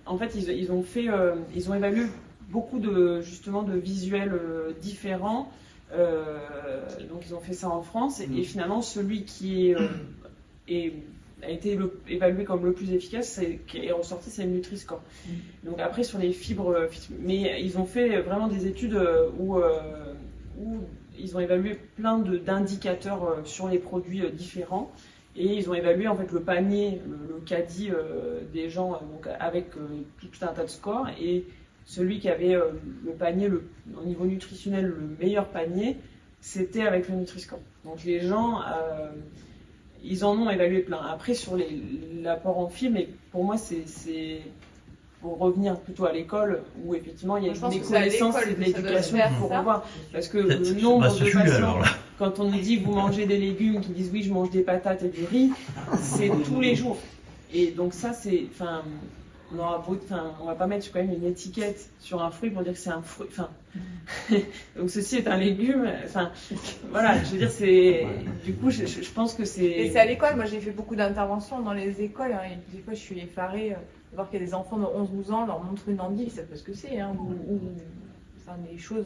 en fait, ils ont évalué beaucoup de visuels différents. Donc, ils ont fait ça en France. Et finalement, celui qui a été évalué comme le plus efficace, qui est ressorti, c'est le Nutri-Score. Donc après, sur les fibres, mais ils ont fait vraiment des études où ils ont évalué plein d'indicateurs sur les produits différents, et ils ont évalué en fait le panier, le caddie des gens, donc avec tout un tas de scores, et celui qui avait le panier, au niveau nutritionnel, le meilleur panier, c'était avec le Nutri-Score. Donc les gens... ils en ont évalué plein. Après, sur l'apport en fibres, mais pour moi, c'est pour revenir plutôt à l'école, où effectivement, il y a des connaissances et de l'éducation pour revoir. Parce que le nombre de patients, quand on nous dit vous mangez des légumes, qui disent oui, je mange des patates et du riz, c'est tous les jours. Et donc ça, c'est... on va pas mettre quand même une étiquette sur un fruit pour dire que c'est un fruit. Donc ceci est un légume. Voilà, je veux dire, c'est. Du coup, je pense que c'est. Et c'est à l'école. Moi, j'ai fait beaucoup d'interventions dans les écoles. Et des fois, je suis effarée de voir qu'il y a des enfants de 11-12 ans, leur montre une endive, ils savent pas ce que c'est, des choses,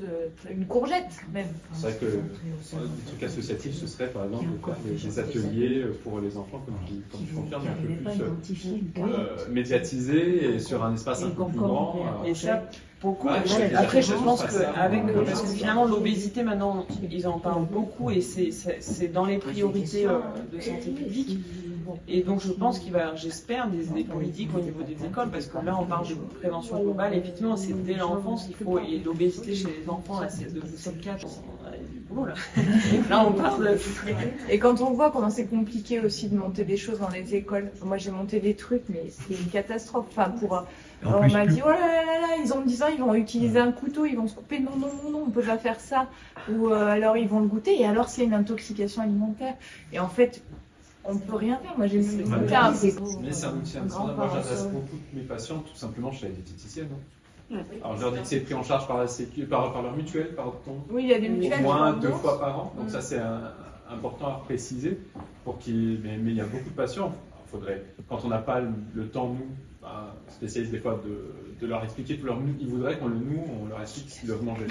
une courgette même. C'est vrai que des trucs associatifs, ce serait par exemple des ateliers pour les enfants, comme tu confirmes, un peu plus médiatisés et sur un espace un peu plus grand. Et ça, beaucoup. Après, je pense parce que finalement, l'obésité, maintenant, ils en parlent beaucoup et c'est dans les priorités de santé publique. Et donc, je pense j'espère, des politiques au niveau des écoles, parce que là, on parle de prévention globale. Effectivement, c'est dès l'enfance qu'il faut, et l'obésité chez les enfants, là, c'est de 4, on a du boulot, là. Là, on parle de... Et quand on voit comment c'est compliqué aussi de monter des choses dans les écoles, moi, j'ai monté des trucs, mais c'est une catastrophe. On m'a dit, oh là là là là, ils ont 10 ans, ils vont utiliser un couteau, ils vont se couper. Non, non, non, non, on peut pas faire ça. Ou alors, ils vont le goûter, et alors, c'est une intoxication alimentaire. Et en fait, on peut rien faire. Moi, j'ai mis le mais c'est un outil indispensable. Moi, j'adresse beaucoup de mes patients, tout simplement, chez la diététicienne. Alors, je leur dis que c'est pris en charge par leur mutuelle, pardon. Oui, il y a des mutuelles. Au moins 2 fois par an. Donc, ça, c'est important à préciser. Mais il y a beaucoup de patients. Il faudrait, quand on n'a pas le temps, nous, spécialistes des fois, de leur expliquer tout leur menu, ils voudraient qu'on leur explique ce qu'ils doivent manger.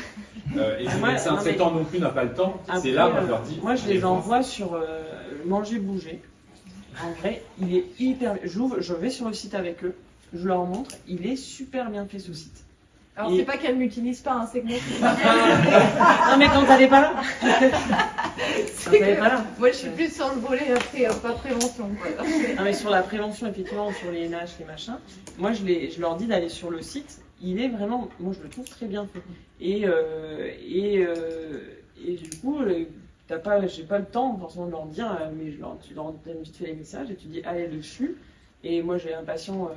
Et le médecin traitant non plus n'a pas le temps. C'est là où je leur dis. Moi, je les envoie sur Manger Bouger. En vrai, il est hyper. Je vais sur le site avec eux, je leur montre, il est super bien fait ce site. Alors, c'est pas qu'elle n'utilise pas, c'est que moi. Non, mais quand elle n'est pas là. Moi, je suis plus sur le volet après, pas prévention. Non, mais sur la prévention, effectivement, sur les NH, les machins, moi, je leur dis d'aller sur le site. Il est vraiment, moi, je le trouve très bien fait. Et du coup, j'ai pas le temps forcément de leur dire, mais tu leur donnes vite fait les messages et tu dis allez dessus. Et moi j'ai un patient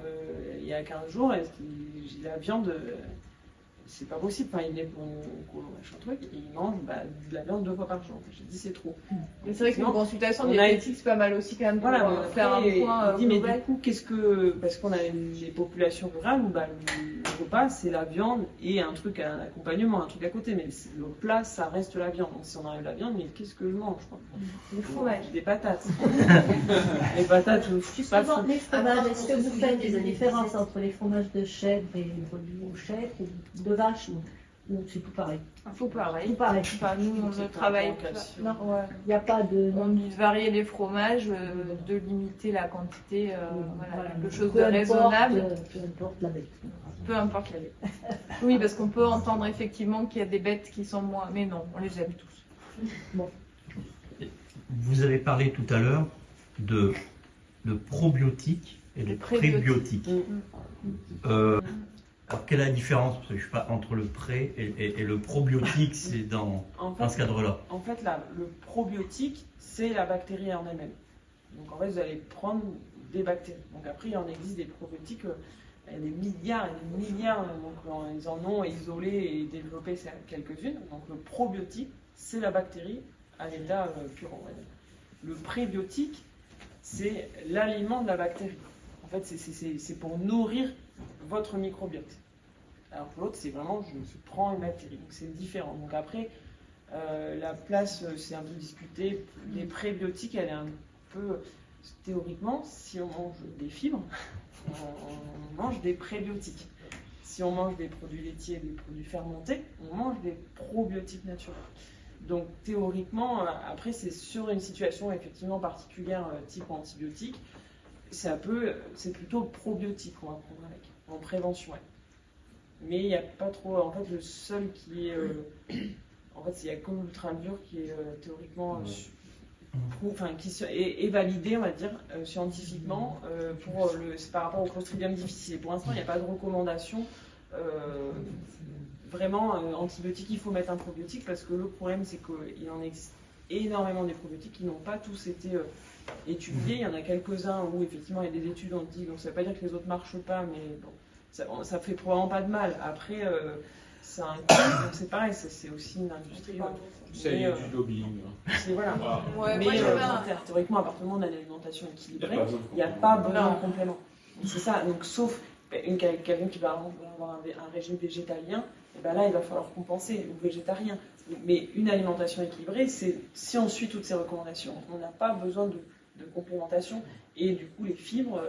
il y a 15 jours, j'ai la viande, c'est pas possible, il est pour machin truc, et il mange de la viande 2 fois par jour. J'ai dit c'est trop. Mais c'est vrai qu'une consultation diététique c'est pas mal aussi quand même pour faire un point dit, mais du coup parce qu'on a les populations rurales où le repas c'est la viande et un truc, un accompagnement, un truc à côté, mais le plat ça reste la viande. Donc si on enlève la viande, mais qu'est-ce que je mange quoi? Le fromage. Des patates. Les patates, justement, les fromages, est-ce que vous faites des différences entre les fromages de chèvre et de chèvre ou de vache ou c'est tout pareil? Tout pareil. Tout pareil. Nous, on ne travaille pas. Non, il n'y a pas de. On dit de varier les fromages, de limiter la quantité, quelque chose de raisonnable. Peu importe la bête. Peu importe la bête. Oui, parce qu'on peut entendre effectivement qu'il y a des bêtes qui sont moins. Mais non, on les aime tous. Bon. Vous avez parlé tout à l'heure de probiotiques et de prébiotiques. Alors, quelle est la différence? Parce que je sais pas, entre le pré et le probiotique, c'est dans ce cadre-là. En fait, le probiotique, c'est la bactérie en elle-même. Donc, en fait, vous allez prendre des bactéries. Donc, après, il en existe des probiotiques, il y a des milliards et des milliards. Donc, ils en ont isolé et développé quelques-unes. Donc, le probiotique, c'est la bactérie à l'état pur, on va dire. Le prébiotique, c'est l'aliment de la bactérie. En fait, c'est pour nourrir votre microbiote. Alors que l'autre, c'est vraiment, je prends une bactérie. Donc c'est différent. Donc après, la place, c'est un peu discuté. Les prébiotiques, elle est un peu... Théoriquement, si on mange des fibres, on mange des prébiotiques. Si on mange des produits laitiers et des produits fermentés, on mange des probiotiques naturels. Donc théoriquement, après c'est sur une situation effectivement particulière type antibiotique, c'est plutôt probiotique qu'on va prendre avec, en prévention. Ouais. Mais il n'y a pas trop, en fait le seul qui est, en fait il y a comme l'ultradur qui est théoriquement, qui est validé on va dire scientifiquement c'est par rapport au Clostridium difficile. Pour l'instant il n'y a pas de recommandation. Vraiment, antibiotiques, il faut mettre un probiotique parce que le problème, c'est qu'il en existe énormément des probiotiques qui n'ont pas tous été étudiés. Il y en a quelques-uns où, effectivement, il y a des études, on dit, donc ça ne veut pas dire que les autres ne marchent pas, mais bon, ça fait probablement pas de mal. Après, c'est un coût, donc c'est pareil, c'est aussi une industrie. C'est du lobbying. Voilà. Ouais, mais théoriquement, à partir du moment où on a une alimentation équilibrée, il n'y a pas besoin de complément. C'est ça, donc sauf quelqu'un qui va avoir un régime végétalien, et ben là il va falloir compenser, ou végétarien. Mais une alimentation équilibrée, c'est si on suit toutes ces recommandations, on n'a pas besoin de complémentation. Et du coup, les fibres,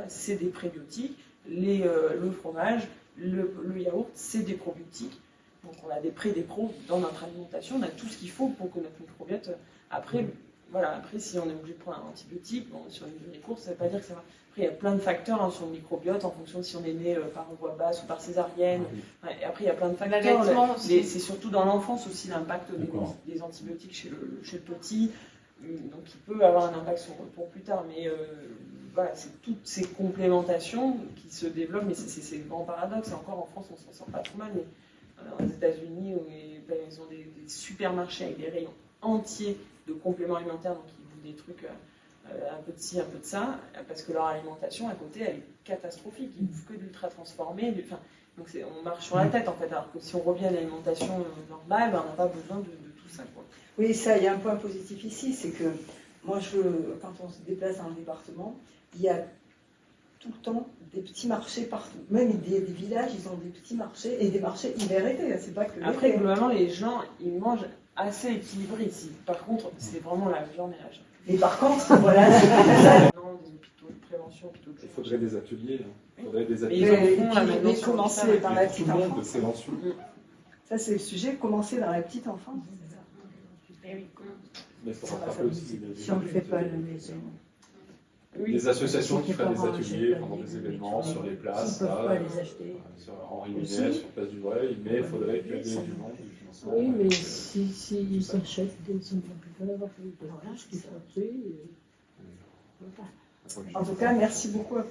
c'est des prébiotiques, le fromage, le yaourt, c'est des probiotiques. Donc on a des pré, des pros dans notre alimentation, on a tout ce qu'il faut pour que notre microbiote. Après, si on est obligé de prendre un antibiotique, sur une durée courte, ça ne veut pas dire que ça va. Après, il y a plein de facteurs sur le microbiote en fonction de si on est né par voie basse ou par césarienne. Et après, il y a plein de facteurs. C'est surtout dans l'enfance aussi l'impact des antibiotiques chez le petit. Donc, il peut avoir un impact pour plus tard. Mais c'est toutes ces complémentations qui se développent. Mais c'est le grand paradoxe. Et encore en France, on s'en sort pas trop mal. Mais aux États-Unis, ils ont des supermarchés avec des rayons entiers de compléments alimentaires. Donc, ils bouffent des trucs. Un peu de ci, un peu de ça, parce que leur alimentation à côté elle est catastrophique, ils ne bouffent que d'ultra transformés, donc on marche sur la tête en fait, alors que si on revient à l'alimentation normale, on n'a pas besoin de tout ça. Quoi. Oui, ça, il y a un point positif ici, c'est que moi, quand on se déplace dans le département, il y a tout le temps des petits marchés partout, même des villages, ils ont des petits marchés, et des marchés hiver été, c'est pas que après, globalement, les gens, ils mangent assez équilibré ici, par contre, c'est vraiment la viande et la viande. Et par contre, voilà, des hôpitaux de prévention. Il faudrait des ateliers. Il faudrait des ateliers. Mais commencer dans la petite enfance. De prévention. Ça, c'est le sujet, commencer dans la petite enfance. Mais il faudra frapper aussi. Si on ne le fait pas à la maison. Des associations qui feraient des ateliers pendant des événements sur les places. Ils ne peuvent pas les acheter. Sur Henri Minet, sur Place du Vrai, mais il faudrait qu'il y ait du monde. Oui, mais s'ils s'achètent des hamburgers, des vaches qui sont faits. En tout cas, merci beaucoup à vous.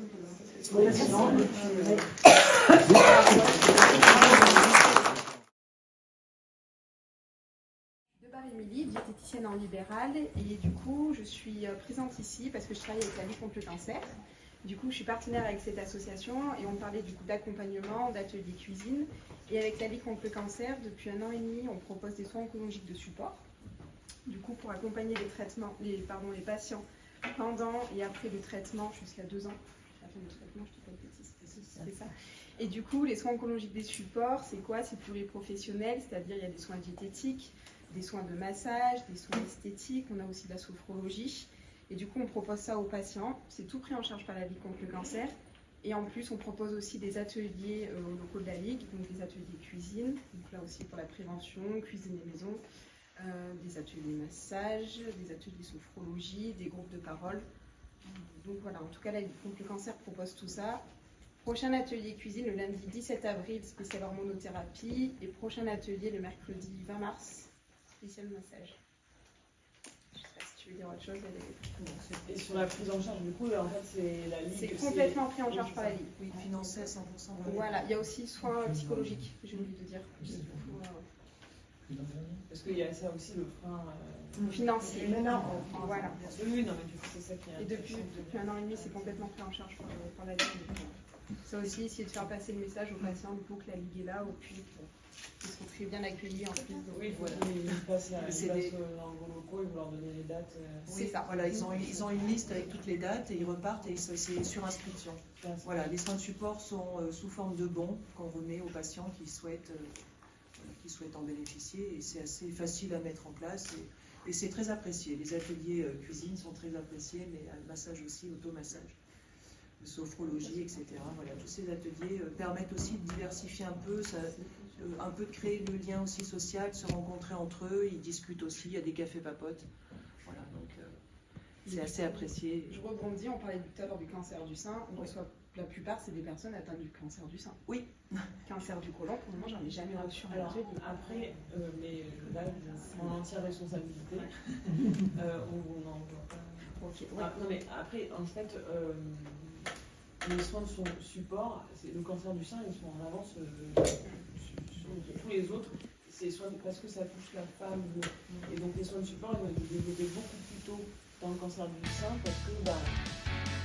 Émilie, diététicienne en libéral, et du coup je suis présente ici parce que je travaille avec la Ligue contre le cancer. Du coup je suis partenaire avec cette association et on parlait du coup d'accompagnement, d'ateliers cuisine. Et avec la Ligue contre le cancer, depuis 1 an et demi, on propose des soins oncologiques de support. Du coup pour accompagner les patients pendant et après le traitement jusqu'à 2 ans. La fin du traitement, je ne dis pas de bêtises, c'est ça. Et du coup les soins oncologiques des supports, c'est quoi? C'est pluriprofessionnel, c'est-à-dire il y a des soins diététiques, des soins de massage, des soins esthétiques, on a aussi de la sophrologie. Et du coup, on propose ça aux patients. C'est tout pris en charge par la Ligue contre le cancer. Et en plus, on propose aussi des ateliers aux locaux de la Ligue, donc des ateliers cuisine, donc là aussi pour la prévention, cuisine et maison, des ateliers massage, des ateliers sophrologie, des groupes de parole. Donc voilà, en tout cas, la Ligue contre le cancer propose tout ça. Prochain atelier cuisine le lundi 17 avril, spécial hormonothérapie. Et prochain atelier le mercredi 20 mars. Spécial massage. Je ne sais pas si tu veux dire autre chose. Et sur la prise en charge, du coup, en fait, c'est la Ligue. C'est complètement pris en charge par la Ligue. Oui, financé à 100%. Voilà, il y a aussi soins psychologiques, j'ai oublié de dire. Parce qu'il y a ça aussi, le frein financier. Voilà. Oui, non, mais du coup, c'est ça qui est. Et depuis 1 an et demi, c'est complètement pris en charge par la Ligue. Ça aussi, essayer de faire passer le message aux patients, du coup, que la Ligue est là, au plus ils seront très bien accueillis en plus. Oui, il faut voilà. qu'ils passent dans des- vos locaux et vous leur donnez les dates. C'est ça. Voilà, ils ont une liste avec toutes les dates et ils repartent et c'est sur inscription. Voilà, les soins de support sont sous forme de bons qu'on remet aux patients qui souhaitent en bénéficier et c'est assez facile à mettre en place et c'est très apprécié. Les ateliers cuisine sont très appréciés, mais le massage aussi, automassage, sophrologie, etc. Voilà, tous ces ateliers permettent aussi de diversifier un peu, un peu de créer le lien aussi social, se rencontrer entre eux, ils discutent aussi, il y a des cafés papotes. Voilà, donc c'est assez apprécié. Je rebondis, on parlait tout à l'heure du cancer du sein, on reçoit, la plupart c'est des personnes atteintes du cancer du sein. Oui. Cancer du côlon, pour le moment j'en ai jamais reçu un Alors, atelier. après, mais là, c'est mon entière responsabilité. On n'en voit pas. Ok, Non, mais après, en fait, les soins de support, le cancer du sein, ils sont en avance sur tous les autres. C'est soit parce que ça touche la femme, et donc les soins de support, ils ont été développés beaucoup plus tôt dans le cancer du sein, parce que